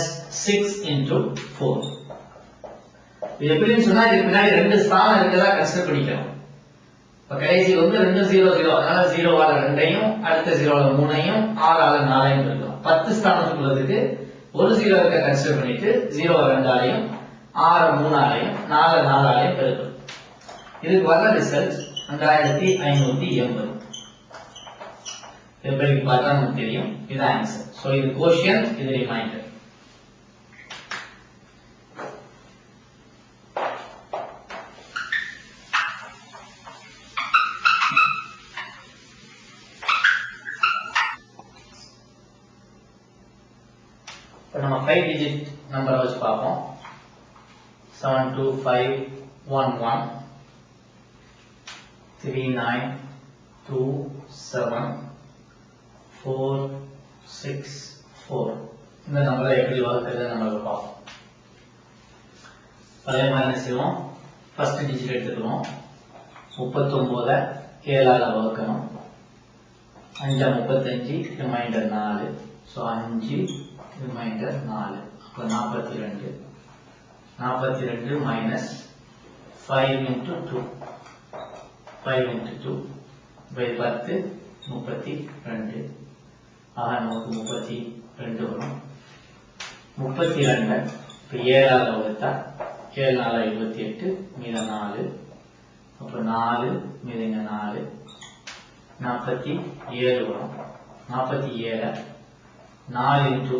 6 into 4 இது எப்படின்னு சொன்னா இதுக்கு முன்னாடி ரெண்டு ஸ்தானம் இருக்கதா கன்சிடர் பண்ணிக்கிறோம் இப்ப கடைசி வந்து 2 0 0 அதனால 0 ஆல 2ஐயும் அடுத்த 0 ஆல 3ஐயும் 6 ஆல 4ஐயும் இருக்கும் 10 ஸ்தானத்துக்குள்ளதுக்கு ஒரு 0 இருக்க கன்சிடர் பண்ணிட்டு 0 2 ஆலையும் 6 3 ஆலையும் 4 4 ஆலையும் பெருக்கும் இதுக்கு வர ரிசல்ட் 2580 எப்படி பார்த்தா நமக்கு தெரியும் இது ஆன்சர் சோ இது கோஷியன்ட் இது ரிமைண்டர் நம்ம 5 டிஜிட் நம்பர் வச்சு பார்ப்போம் 72511 3927 464 இந்த நம்பரை எப்படி வகுக்கிறது நம்ம பார்ப்போம் அதே மாதிரி என்ன செய்வோம் ஃபர்ஸ்ட் டிஜிட் எடுத்துக்கிறோம் 39 7 ஆல வகுக்கணும் 5 35 ரிமைண்டர் 4 சோ 5 ரிமைண்டர் 4 அப்ப 42 42 minus 5 into 2 5 into 2 by 10 32 ஆக நமக்கு 32 வரும் 32 இப்ப 7 ஆல வகுத்தா 7 4 28 மீதம் 4 அப்ப 4 மீதம் 4 47 வரும் 47 4 into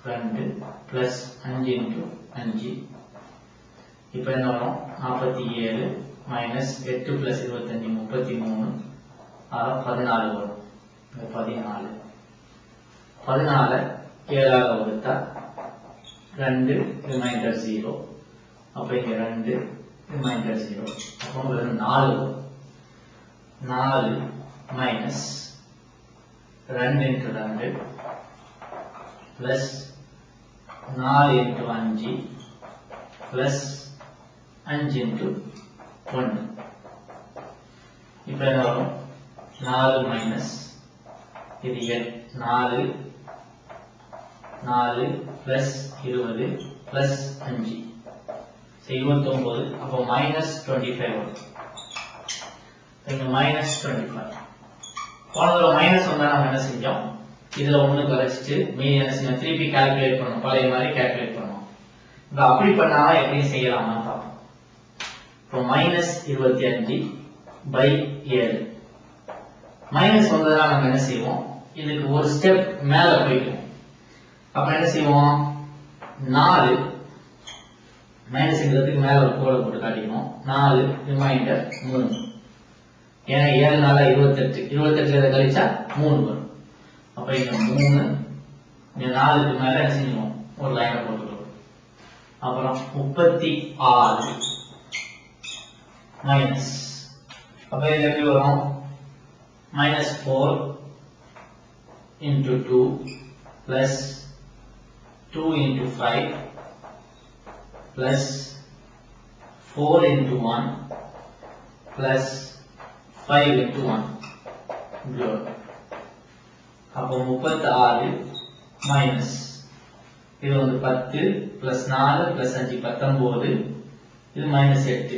2 plus 5 into 5 இப்ப என்ன வரும் 47 minus 8 plus 25 33 ஆக 14 வரும் 14 14 7 ஆக வகுத்தா 2 ரிமைண்டர் 0 அப்ப இங்க 2 ரிமைண்டர் 0 அப்ப வெறும் 4 வரும் 4 minus 2 into 2 plus 4 into 5 plus 5 into 1 இப்ப என்ன வரும் 4 minus இது 4 4 plus 20 plus 5 29 அப்ப minus 25 வரும் இங்க minus 25 போனதுல மைனஸ் வந்தா நம்ம என்ன செஞ்சோம் இதுல 1 கழிச்சிட்டு மீதி என்ன செஞ்சோம் திருப்பி கால்குலேட் பண்ணணும் பழைய மாதிரி கால்குலேட் பண்ணணும் இப்ப அப்படி பண்ணாம எப்படி செய்யலாம்னு பார்ப்போம் இப்போ -25 by 7 மைனஸ் வந்ததுனா நம்ம என்ன செய்வோம் இதுக்கு ஒரு ஸ்டெப் மேல போய்டுவோம் அப்ப என்ன செய்வோம் 4 மைனஸ்ங்கிறதுக்கு மேல ஒரு கோடு போட்டு காட்டிக்கணும் 4 ரிமைண்டர் 3 ஏன்னா 7 4 28 28 இத கழிச்சா 3 வரும் அப்ப இங்க 3 இந்த 4க்கு மேல என்ன செஞ்சுவோம் ஒரு லைனை போட்டுக்கிறோம். அப்புறம் 36 மைனஸ், அப்ப இது எப்படி வரும் -4 into 2 plus 2 into 5 plus 4 into 1 plus 5 into 1 இப்படி வரும். அப்போ 36 மைனஸ் இது வந்து 10 plus 4 plus 5 19, இது -8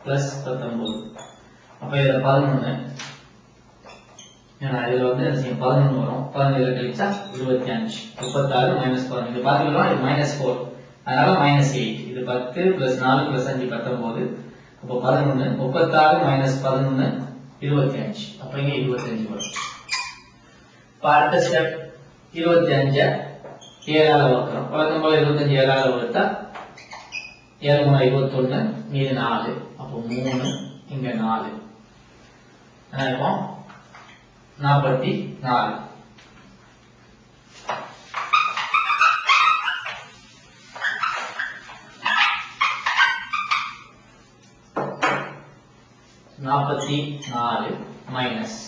plus 19. அப்ப இதுல 11, ஏன்னா இதுல வந்து 11 வரும், 11 கழிச்சா 25, 36 -11. இது பாத்தீங்கன்னா இது -4, அதனால -8. இது 10 plus 4 plus 5 19, அப்போ 11, 36 -11 25. அப்ப இங்க 25 வரும். அடுத்த ஸ்டெப் 25 7ஆல வகுக்கிறோம். வழக்கம் போல 25 7ஆல வகுத்தா 7 3 21, மீது 4, அப்போ 3, இங்க 4, என்ன இருக்கும் 44. Minus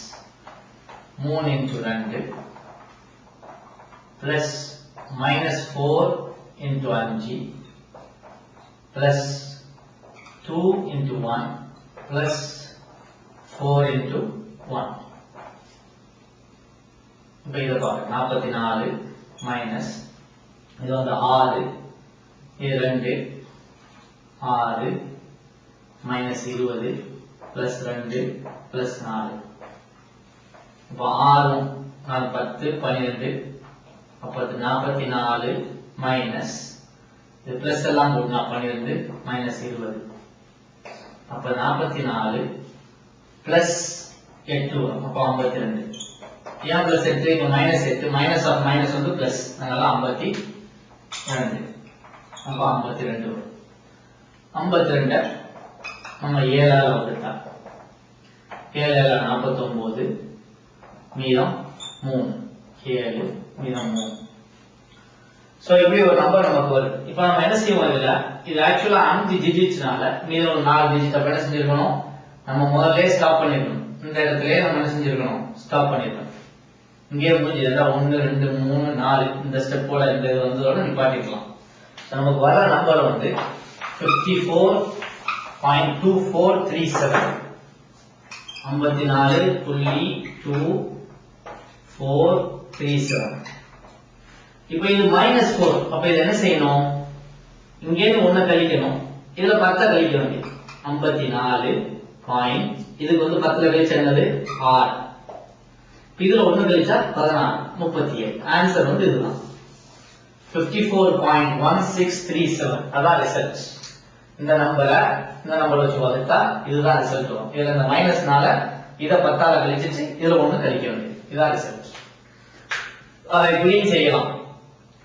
3 into 2 plus -4 into 5 plus 2 into 1 plus 4 into 1. இப்ப இத பாருங்க 44 மைனஸ் இது வந்து 6, இது 2 6 minus 20 plus 2 plus 4. இப்போ 6 4 10 12, அப்போ 44 மைனஸ் இது பிளஸ் எல்லாம் போடுனா 12 minus 20, அப்ப 44 plus 8 வரும், அப்போ 52. ஏன் பிளஸ் 8 இங்க -8, மைனஸ் ஆஃப் மைனஸ் வந்து பிளஸ், அதனால 52, அப்போ 52 வரும். 52 நம்ம 7ஆல வகுத்தா 7 49, மீதம் 3, 7 மீதம் 3. சோ இப்படி ஒரு நம்பர் நமக்கு வருது. இப்போ நம்ம என்ன செய்வோம், இதுல இது ஆக்சுவலா 5 டிஜிட்ஸ்னால மீதம் ஒரு 4 டிஜிட். அப்ப என்ன செஞ்சிருக்கணும், நம்ம முதல்ல ஸ்டாப் பண்ணிருக்கணும். இந்த இடத்துலயே நம்ம என்ன செஞ்சிருக்கணும், ஸ்டாப் பண்ணிருக்கணும். இங்கே முடிஞ்சதா 1 2 3 4 இந்த ஸ்டெப்போட இந்த இது வந்ததோட நிப்பாட்டிக்கலாம். நமக்கு வர நம்பர் வந்து 54.2437, 54.2437. இப்போ இது -4, அப்ப இது என்ன செய்யணும், இங்க இருந்து 1 கழிக்கணும், இதுல 10 கழிக்க வேண்டியது. 54 பாயிண்ட், இதுக்கு வந்து 10ல கழிச்சா என்னது 6, இதுல 1 கழிச்சா 16, 37. ஆன்சர் வந்து இதுதான் 54.1637. அதான் ரிசல்ட். இந்த நம்பரை வச்சு வகுத்தா இதுதான் ரிசல்ட் வரும். இதுல இந்த மைனஸ்னால இத 10ஆல கழிச்சிட்டு இதுல 1 கழிக்க வேண்டியது, இதான் ரிசல்ட். அதை இப்படியும் செய்யலாம்.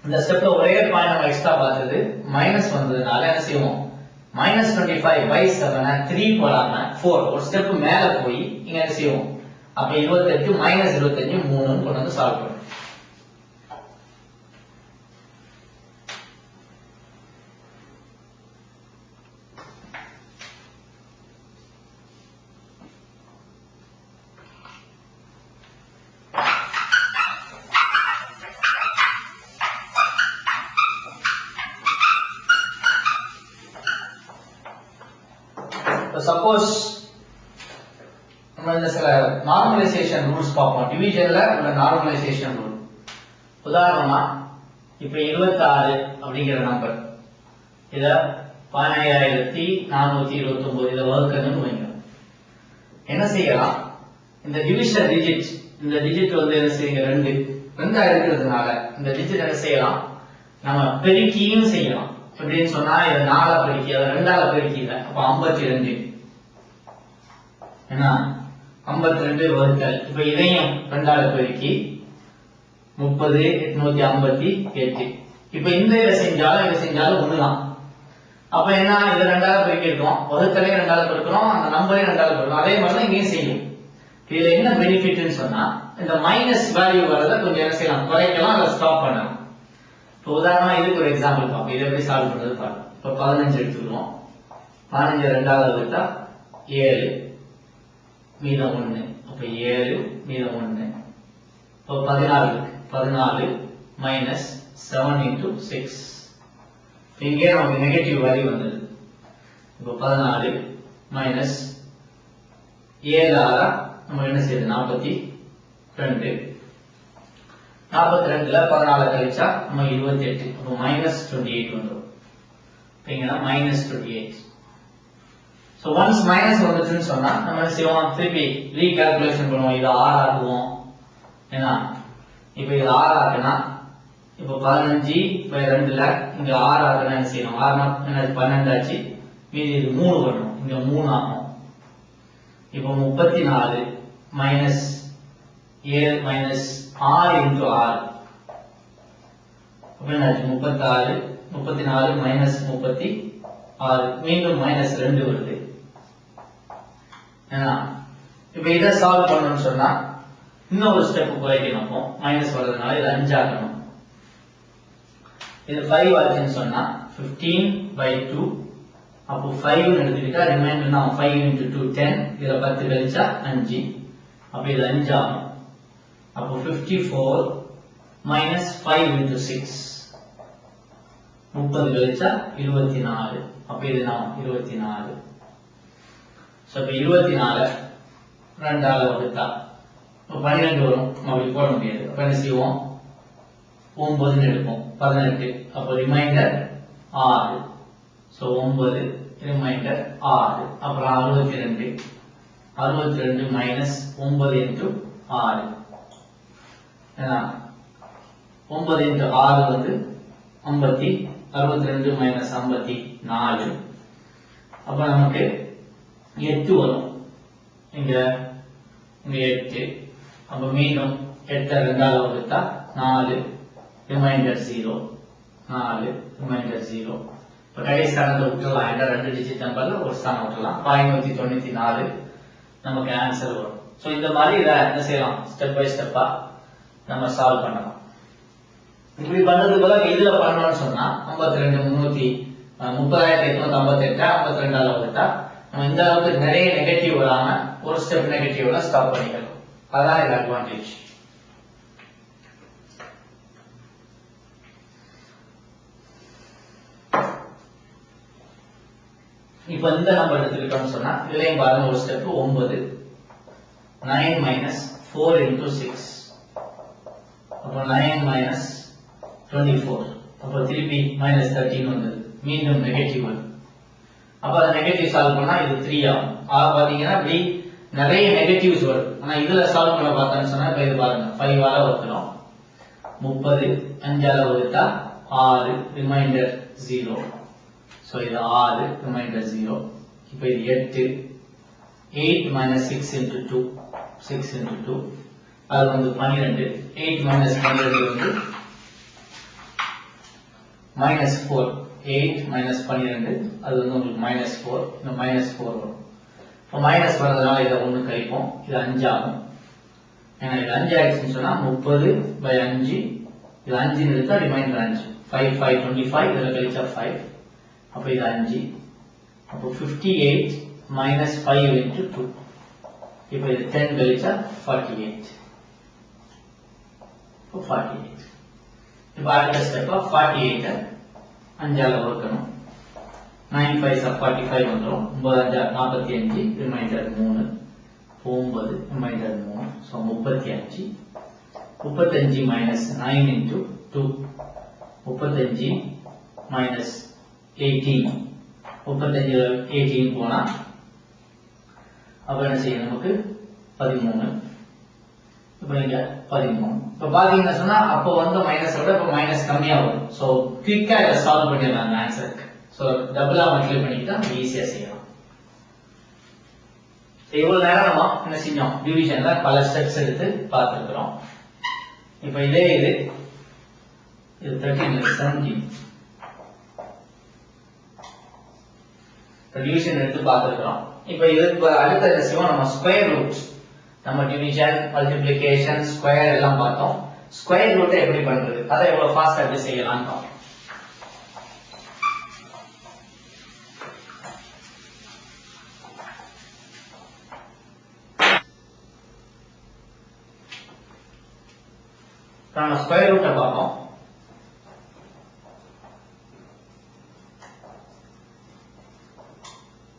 இந்த ஸ்டெப்ல ஒரே பாயிண்ட் நம்ம எக்ஸ்ட்ரா பார்த்தது, மைனஸ் வந்ததுனால என்ன செய்வோம், -25/7 3 போடாம 4 ஒரு ஸ்டெப் மேல போய் இங்க என்ன செய்வோம், அப்ப 28 -25 3 கொண்டு வந்து சால்வ் பண்ணுவோம். சப்போஸ் நம்ம இந்த சில நார்மலைசேஷன் ரூல்ஸ் பார்ப்போம். டிவிஷன்ல உள்ள நார்மலைசேஷன் ரூல். உதாரணமா இப்ப 26 அப்படிங்கிற நம்பர், இத 15429 இத வகுக்கணும்னு வைங்க. என்ன செய்யலாம், இந்த டிவிஷன் டிஜிட், இந்த டிஜிட் வந்து என்ன செய்யுங்க 2 2ஆ இருக்கிறதுனால இந்த டிஜிட் என்ன செய்யலாம், நம்ம பெருக்கியும் செய்யலாம். எப்படின்னு சொன்னா இத 4ஆ பெருக்கி அத 2ஆல பெருக்கில, அப்ப 52 என்ன 52 வகுத்தல், இப்ப இதையும் 2ஆல பெருக்கி 30 858. இப்ப இந்த இதை செஞ்சாலும் ஒண்ணுதான். அப்ப என்ன, இத 2ஆல பெருக்கி இருக்கோம், வகுத்தலே 2ஆல பெருக்கிறோம், அந்த நம்பரே 2ஆல பெருக்கிறோம். அதே மாதிரி தான் இங்கேயும் செய்யும். இதுல என்ன பெனிஃபிட்னு சொன்னா இந்த மைனஸ் வேல்யூ வரத கொஞ்சம் என்ன செய்யலாம், குறைக்கலாம், அதை ஸ்டாப் பண்ணலாம். இப்போ உதாரணமா இதுக்கு ஒரு எக்ஸாம்பிள் பார்ப்போம். இதை எப்படி சால்வ் பண்றது பாருங்க. இப்போ 15 எடுத்துக்கிறோம். 15 ரெண்டாவது வகுத்தா 7 மீதம் 1. அப்ப 7 மீதம் 1. இப்போ 14 இருக்கு. 14 மைனஸ் 7 into 6. இங்கே நமக்கு நெகட்டிவ் வேல்யூ வந்தது. இப்போ 14 மைனஸ் 7 ஆறா நம்ம என்ன செய்யுது 42. 42ல 14 கழிச்சா நம்ம 28. அப்போ மைனஸ் 28 வந்துடும். இங்கன்னா மைனஸ் 28. ஸோ ஒன்ஸ் மைனஸ் வந்துச்சுன்னு சொன்னா நம்ம என்ன செய்வோம், திருப்பி ரீகால்குலேஷன் பண்ணுவோம். இது 6 ஆக்குவோம். ஏன்னா இப்போ இது 6 ஆக்குனா இப்போ 15 பை 2ல இங்க 6 ஆக்குனா என்ன செய்யணும், 6 என்ன 12 ஆச்சு. மீதி இது 3 பண்ணணும். இங்க 3 ஆகும். இப்போ 34 மைனஸ் 7 மைனஸ் 6 into 6 அப்ப என்ன 36. 34 மைனஸ் 36 மீண்டும் மைனஸ் 2 வருது. ஏன்னா இப்ப இதை சால்வ் பண்ணணும்னு சொன்னா இன்னொரு ஸ்டெப் குறைக்கணும். மைனஸ் வர்றதுனால இது 5 ஆகணும். இது 5 ஆச்சுன்னு சொன்னா 15/2. அப்போ 5 எடுத்துக்கிட்டா ரிமைண்டர் நான் 5 into 2 10. இதுல 10 கழிச்சா 5. அப்ப இது 5 ஆகும். அப்போ 54 மைனஸ் 5 into 6 30 கழிச்சா 24. அப்ப இது நான் 24. சோ இப்ப 24 ரெண்டால வகுத்தா 12 வரும். அப்படி போட முடியாது. அப்ப என்ன செய்வோம், 9 எடுப்போம். 18. அப்போ ரிமைண்டர் 6. So 9 reminder 6. அப்புறம் 62. 62 மைனஸ் 9 into 6. 9 into 6 வந்து 50. 62 மைனஸ் 54. அப்ப நமக்கு 8 வரும். இங்க 8. அப்ப மீண்டும் 8 ரெண்டாவது வகுத்தா 4 ரிமைண்டர் 0. 4 ரிமைண்டர் 0. இப்ப கடைசி ஸ்தானத்தை விட்டுலாம். என்ற 2 டிஜிட் நம்பர்ல ஒரு ஸ்தானம் விட்டுலாம். 594 நமக்கு ஆன்சர் வரும். சோ இந்த மாதிரி இதை என்ன செய்யலாம், ஸ்டெப் பை ஸ்டெப்பா நம்ம சால்வ் பண்ணலாம். இப்படி பண்றதுக்கு பதிலா இதுல பண்ணணும்னு சொன்னா 52 30858 52ஆல வகுத்தா நம்ம இந்த அளவுக்கு நிறைய நெகட்டிவ் வராம ஒரு ஸ்டெப் நெகட்டிவ்ல ஸ்டாப் பண்ணிக்கலாம். அதான் இது அட்வான்டேஜ். இப்ப இந்த நம்பர் எடுத்துக்கிட்டோம்னு சொன்னா இதுலயும் பாருங்க ஒரு ஸ்டெப் 9. 9 minus 4 into 6. அப்போ 9 மைனஸ் 24. அப்போ திருப்பி மைனஸ் 13 வந்தது. மீண்டும் நெகட்டிவ் வருது. அப்ப அதை நெகட்டிவ் சால்வ் பண்ணா இது 3 ஆகும். பாத்தீங்கன்னா இப்படி நிறைய நெகட்டிவ்ஸ் வரும். ஆனா இதுல சால்வ் பண்ண பார்த்தோம்னு சொன்னா இப்ப இது பாருங்க 5 ஆல வகுக்கிறோம். 30 5 ஆல வகுத்தா 6 ரிமைண்டர் 0. சோ இது 6 ரிமைண்டர் 0. இப்ப இது 8. 8 மைனஸ் 6 into 2. 6 into 2 அது வந்து 12. 8 மைனஸ் 12 வந்து மைனஸ் 4. 8 மைனஸ் 12 அது வந்து உங்களுக்கு மைனஸ் 4. இந்த மைனஸ் 4 வரும். இப்போ மைனஸ் வரதுனால இதை 1 கழிப்போம். இது 5 ஆகும். ஏன்னா இது 5 ஆயிடுச்சுன்னு சொன்னா 30/5. இது 5 எடுத்தா ரிமைண்டர் 5. 5 5 25. இதுல கழிச்சா 5. அப்ப இது 5. அப்போ 58 மைனஸ் 5 into 2. இப்போ இது 10 கழிச்சா 48. இப்போ 48. இப்போ அடுத்த ஸ்டெப்பா 48 5ஆல வகுக்கணும். 9 5 45 வந்துரும். 9 5 45 remainder 3. 9 remainder 3. So 35. 35 minus 9 into 2. 35 minus 18. 35 18 போனா அப்ப என்ன செய்யும், நமக்கு 13. இப்ப இங்க 13. இப்ப பாத்தீங்கன்னா சொன்னா அப்போ வந்து மைனஸ் விட இப்ப மைனஸ் கம்மியா வரும். சோ குயிக்கா இதை சால்வ் பண்ணிடலாம் அந்த ஆன்சருக்கு. சோ டபுளா மல்டிப்ளை பண்ணிக்கிட்டா ஈஸியா செய்யலாம். இவ்வளவு நேரம் நம்ம என்ன செஞ்சோம், டிவிஷன்ல பல ஸ்டெப்ஸ் எடுத்து பார்த்திருக்கிறோம். இப்ப இதே இது 13 17 டிவிஷன் எடுத்து பார்த்திருக்கிறோம். இப்ப இதுக்கு அடுத்த என்ன செய்வோம், நம்ம ஸ்கொயர் ரூட் நம்ம டிவிஷன் மல்டிப்ளிகேஷன் ஸ்கொயர் எல்லாம் பார்த்தோம் ஸ்கொயர் ரூட் எப்படி பண்றது அதை எவ்வளவு ஃபாஸ்டா எப்படி செய்யலாம் பார்த்தோம் நம்ம ஸ்கொயர் ரூட்டை பார்ப்போம்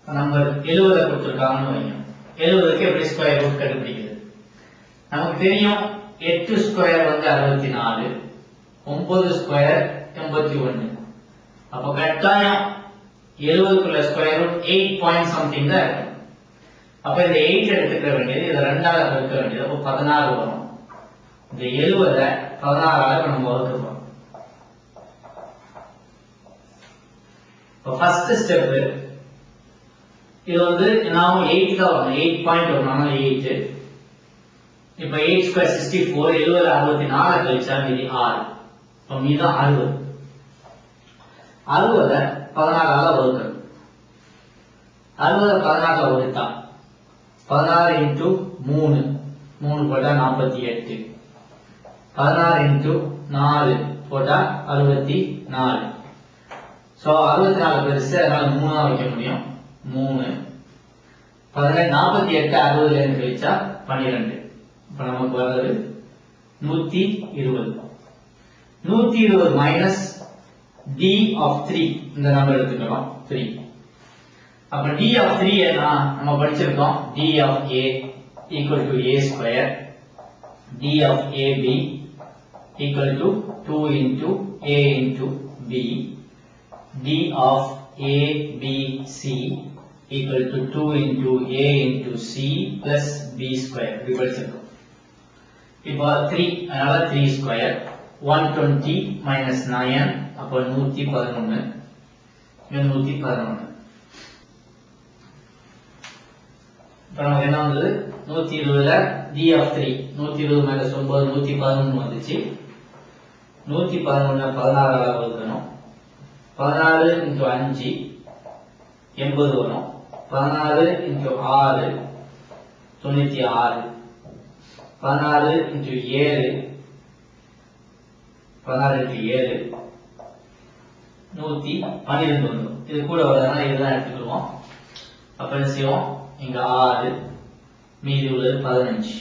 நம்பர் 70 கொடுத்திருக்காங்கன்னு வைங்க 70க்கு எப்படி ஸ்கொயர் ரூட் கண்டுபிடிக்கிறது நமக்கு தெரியும் 8 ஸ்கொயர் வந்து 64 9 ஸ்கொயர் 81 அப்ப கட்டாயம் 70க்குள்ள ஸ்கொயர் ரூட் 8 பாயிண்ட் சம்திங் தான் இருக்கு அப்ப இந்த 8 எடுத்துக்க வேண்டியது இத 2 ஆல பெருக்க வேண்டியது அப்ப 16 வரும் இந்த 70 16 ஆல நம்ம வகுக்கிறோம் இப்ப ஃபர்ஸ்ட் ஸ்டெப் இது வந்து நாம 8 தான் வரும் 8 பாயிண்ட் வரணும் 8 இப்ப 8 ஸ்கொயர் 64 70 64 கழிச்சா மீதி 6 அப்ப மீதம் 60 60 16 ஆல வகுக்கணும் 60 16 ஆல வகுத்தா 16 into 3 3 போட்டா 48 16 into 4 போட்டா 64 சோ 64 பெருசு அதனால 3 ஆ வைக்க முடியும் 3 48 60 ல இருந்து கழிச்சா 12 இப்ப நமக்கு வருது 120 120 minus d of 3 இந்த நம்பர் எடுத்துக்கலாம் 3 அப்ப d of 3 என்ன நம்ம படிச்சிருக்கோம் d of a equal to a square d of ab equal to 2 into a into b d of a b c equal to 2 into a into c plus b square இப்படி படிச்சிருக்கோம் இப்போ 3 அதனால 3 square 120 minus 9 அப்ப 111 இங்க 111 இப்போ நமக்கு என்ன வந்தது 120 ல d of 3 120 minus 9 111 வந்துச்சு 111 16 ஆல வகுக்கணும் 16 into 5 80 வரும் 16 into 6 96 16 into 7 16 into 7 112 வரும் இது கூட வரதுனால இதுதான் எடுத்துக்குவோம் அப்ப என்ன செய்வோம் இங்க 6 மீதி உள்ளது 15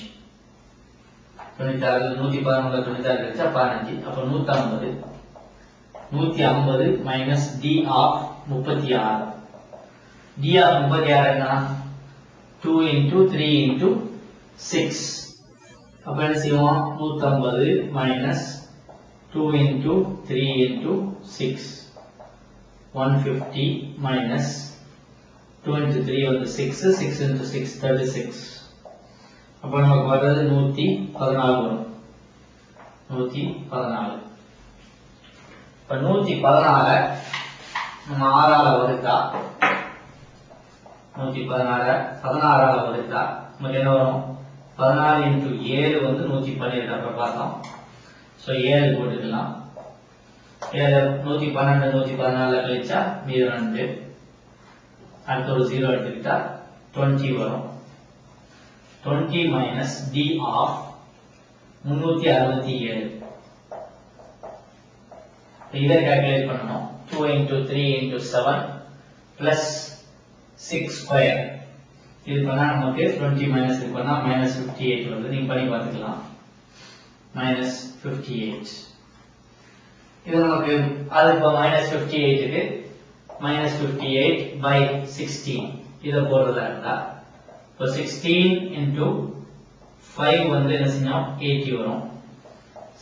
96 111 96 கழிச்சா 15 அப்ப 150 150 minus d of 36 d of 36 என்ன 2 into 3 into 6 அப்ப என்ன செய்வோம் 150 minus 2 into 3 into 6 150 minus 2 into 3 வந்து 6 6 into 6 36 அப்ப நமக்கு வர்றது 114 வரும் 114 இப்ப 114 நம்ம 6 ஆல வகுத்தா 116 16 ஆல வகுத்தா நமக்கு என்ன வரும் 16 into 7 வந்து 112 அப்ப பார்த்தோம் சோ 7 போட்டுக்கலாம் 7 112 114 கழிச்சா மீதி 2 அடுத்து ஒரு 0 எடுத்துக்கிட்டா 20 வரும் 20 minus d of 367 இதை கால்குலேட் பண்ணனும் 2 into 3 into 7 plus 6 square இது பண்ணா நமக்கு 20 minus இது பண்ணா minus 58 வருது நீங்க பண்ணி பார்த்துக்கலாம் minus 58 இது நமக்கு அது இப்ப minus 58 க்கு minus 58 by 16 இத போடுறதா இருந்தா இப்போ 16 into 5 வந்து என்ன செய்யணும் 80 வரும்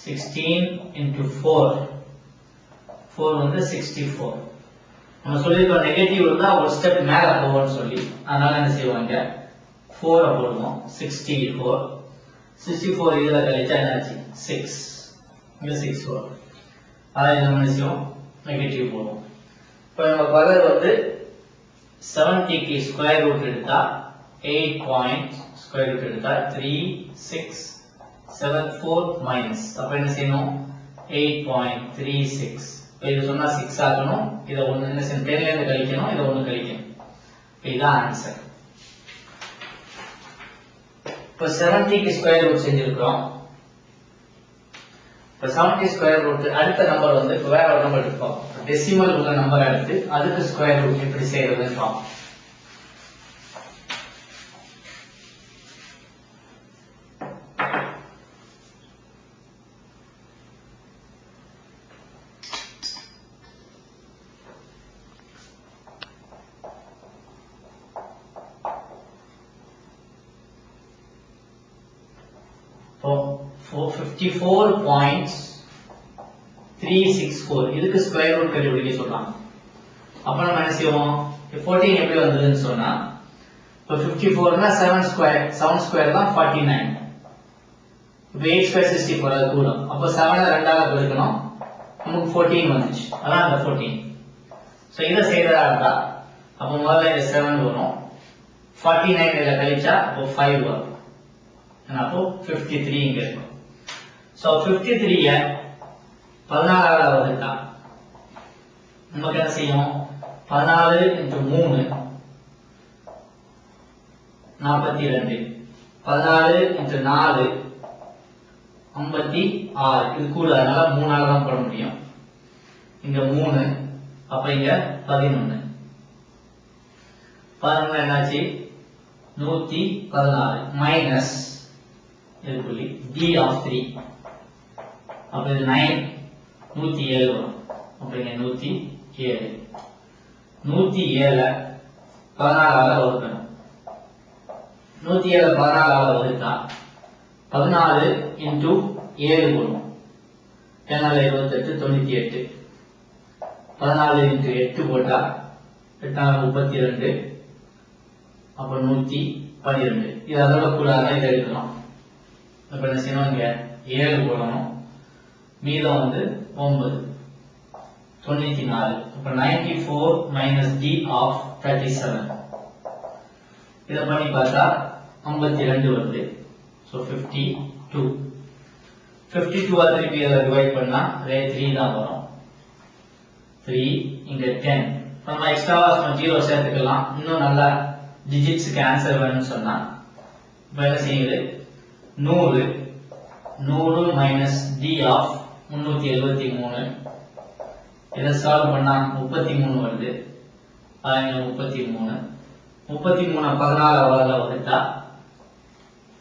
16 into 4 4 வந்து 64 நம்ம சொல்லிருக்கோம் நெகட்டிவ் இருந்தா ஒரு ஸ்டெப் மேல போவோம்னு சொல்லி அதனால என்ன செய்வாங்க 4 போடுவோம் 64 64 இதுல கழிச்சா என்னாச்சு 6 இங்க 6 வரும் அதை நம்ம என்ன செய்வோம் நெகட்டிவ் போடுவோம் இப்போ நம்ம பவர் வந்து 70 க்கு ஸ்கொயர் ரூட் எடுத்தா 8 பாயிண்ட் ஸ்கொயர் ரூட் எடுத்தா 3674 மைனஸ் அப்ப என்ன செய்யணும் 8.36 இது சொன்னா 6 ஆகணும் இத ஒன்னு என்ன செய்யணும் 10 ல இருந்து கழிக்கணும் இத ஒன்னு கழிக்கணும் இதுதான் ஆன்சர் இப்போ 70 க்கு ஸ்கொயர் ரூட் செஞ்சிருக்கோம். இப்போ 70 ஸ்கொயர் ரூட் அடுத்த நம்பர் வந்து வேற ஒரு நம்பர் எடுப்போம். டெசிமல் உள்ள நம்பர் எடுத்து அதுக்கு ஸ்கொயர் ரூட் எப்படி செய்யறதுன்னு பார்ப்போம். So 54.364 இதுக்கு ஸ்கொயர் ரூட் கண்டுபிடிக்க சொல்றாங்க. அப்ப நம்ம என்ன செய்வோம்? 14 எப்படி வந்ததுன்னு சொன்னா இப்போ 54 னா 7 ஸ்கொயர் தான் 49. இப்போ 8 ஸ்கொயர் 64 அது கூட. அப்ப 7 ரெண்டால பெருக்கணும். நமக்கு 14 வந்துச்சு. அதான் அந்த 14. சோ இத செய்யறதா இருந்தா அப்ப முதல்ல இந்த 7 வரும். 49 இத கழிச்சா அப்போ 5 வரும். அப்போ 53 இங்க இருக்கும். சோ 53 ய 14 ஆல வகுத்தா நமக்கு என்ன செய்யும்? 14 into 3 42. 14 into 4 56. இது கூட அதனால 3 ஆல தான் போட முடியும். இங்க 3 அப்ப இங்க 11. 11 என்னாச்சு? 114 மைனஸ் இதுக்குள்ளி d of 3. அப்ப இது 9 107 வரும். அப்ப இங்க 107. 107 14 ஆல வகுக்கணும். 107 14 ஆல வகுத்தா 14 into 7 போடும். 7 28 98. 14 into 8 போட்டா 8 32. அப்ப 112. இது அதோட கூட இதை எடுக்கணும். அப்ப என்ன செய்யணும்? இங்க 7 போடணும். மீதம் வந்து 9 94. அப்ப 94 minus d of 37. இத பண்ணி பார்த்தா 52 வருது. சோ 52. 52 ஆ திருப்பி இத டிவைட் பண்ணா அதே 3 தான் வரும். 3 இங்க 10. நம்ம எக்ஸ்ட்ராவா 0 சேர்த்துக்கலாம். இன்னும் நல்ல டிஜிட்ஸ்க்கு ஆன்சர் வேணும்னு சொன்னா இப்ப என்ன செய்யுது? 100 minus d of 373. இதை சால்வ் பண்ணா 33 வருது. அங்க 33. 33 14 ஆல வகுத்தா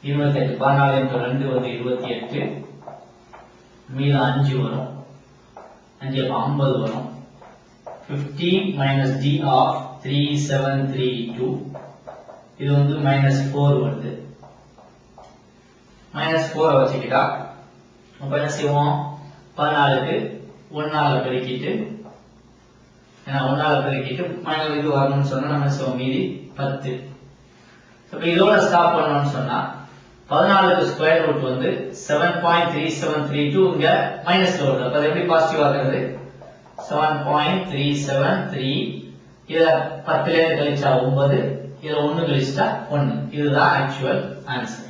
28. 14 into 2 வந்து 28. மீதம் 5 வரும். 5 அப்ப 50 வரும். 50 minus d of 3732. இது வந்து -4 வருது. -4 வச்சுக்கிட்டா அப்ப என்ன செய்வோம்? 14க்கு 1 ஆல பெருக்கிட்டு ஏன்னா 1 ஆல பெருக்கிட்டு மைனஸ் இது வரணும்னு சொன்னா நம்ம செய்வோம் மீதி 10. இப்ப இதோட ஸ்டாப் பண்ணணும்னு சொன்னா 14க்கு ஸ்கொயர் ரூட் வந்து 7.3732 இங்க மைனஸ்ல வருது. அப்ப எப்படி பாசிட்டிவ் ஆகுறது? 7.373. இத 10ல இருந்து கழிச்சா 9. இதுல 1 கழிச்சா 1. இதுதான் ஆக்சுவல் ஆன்சர்.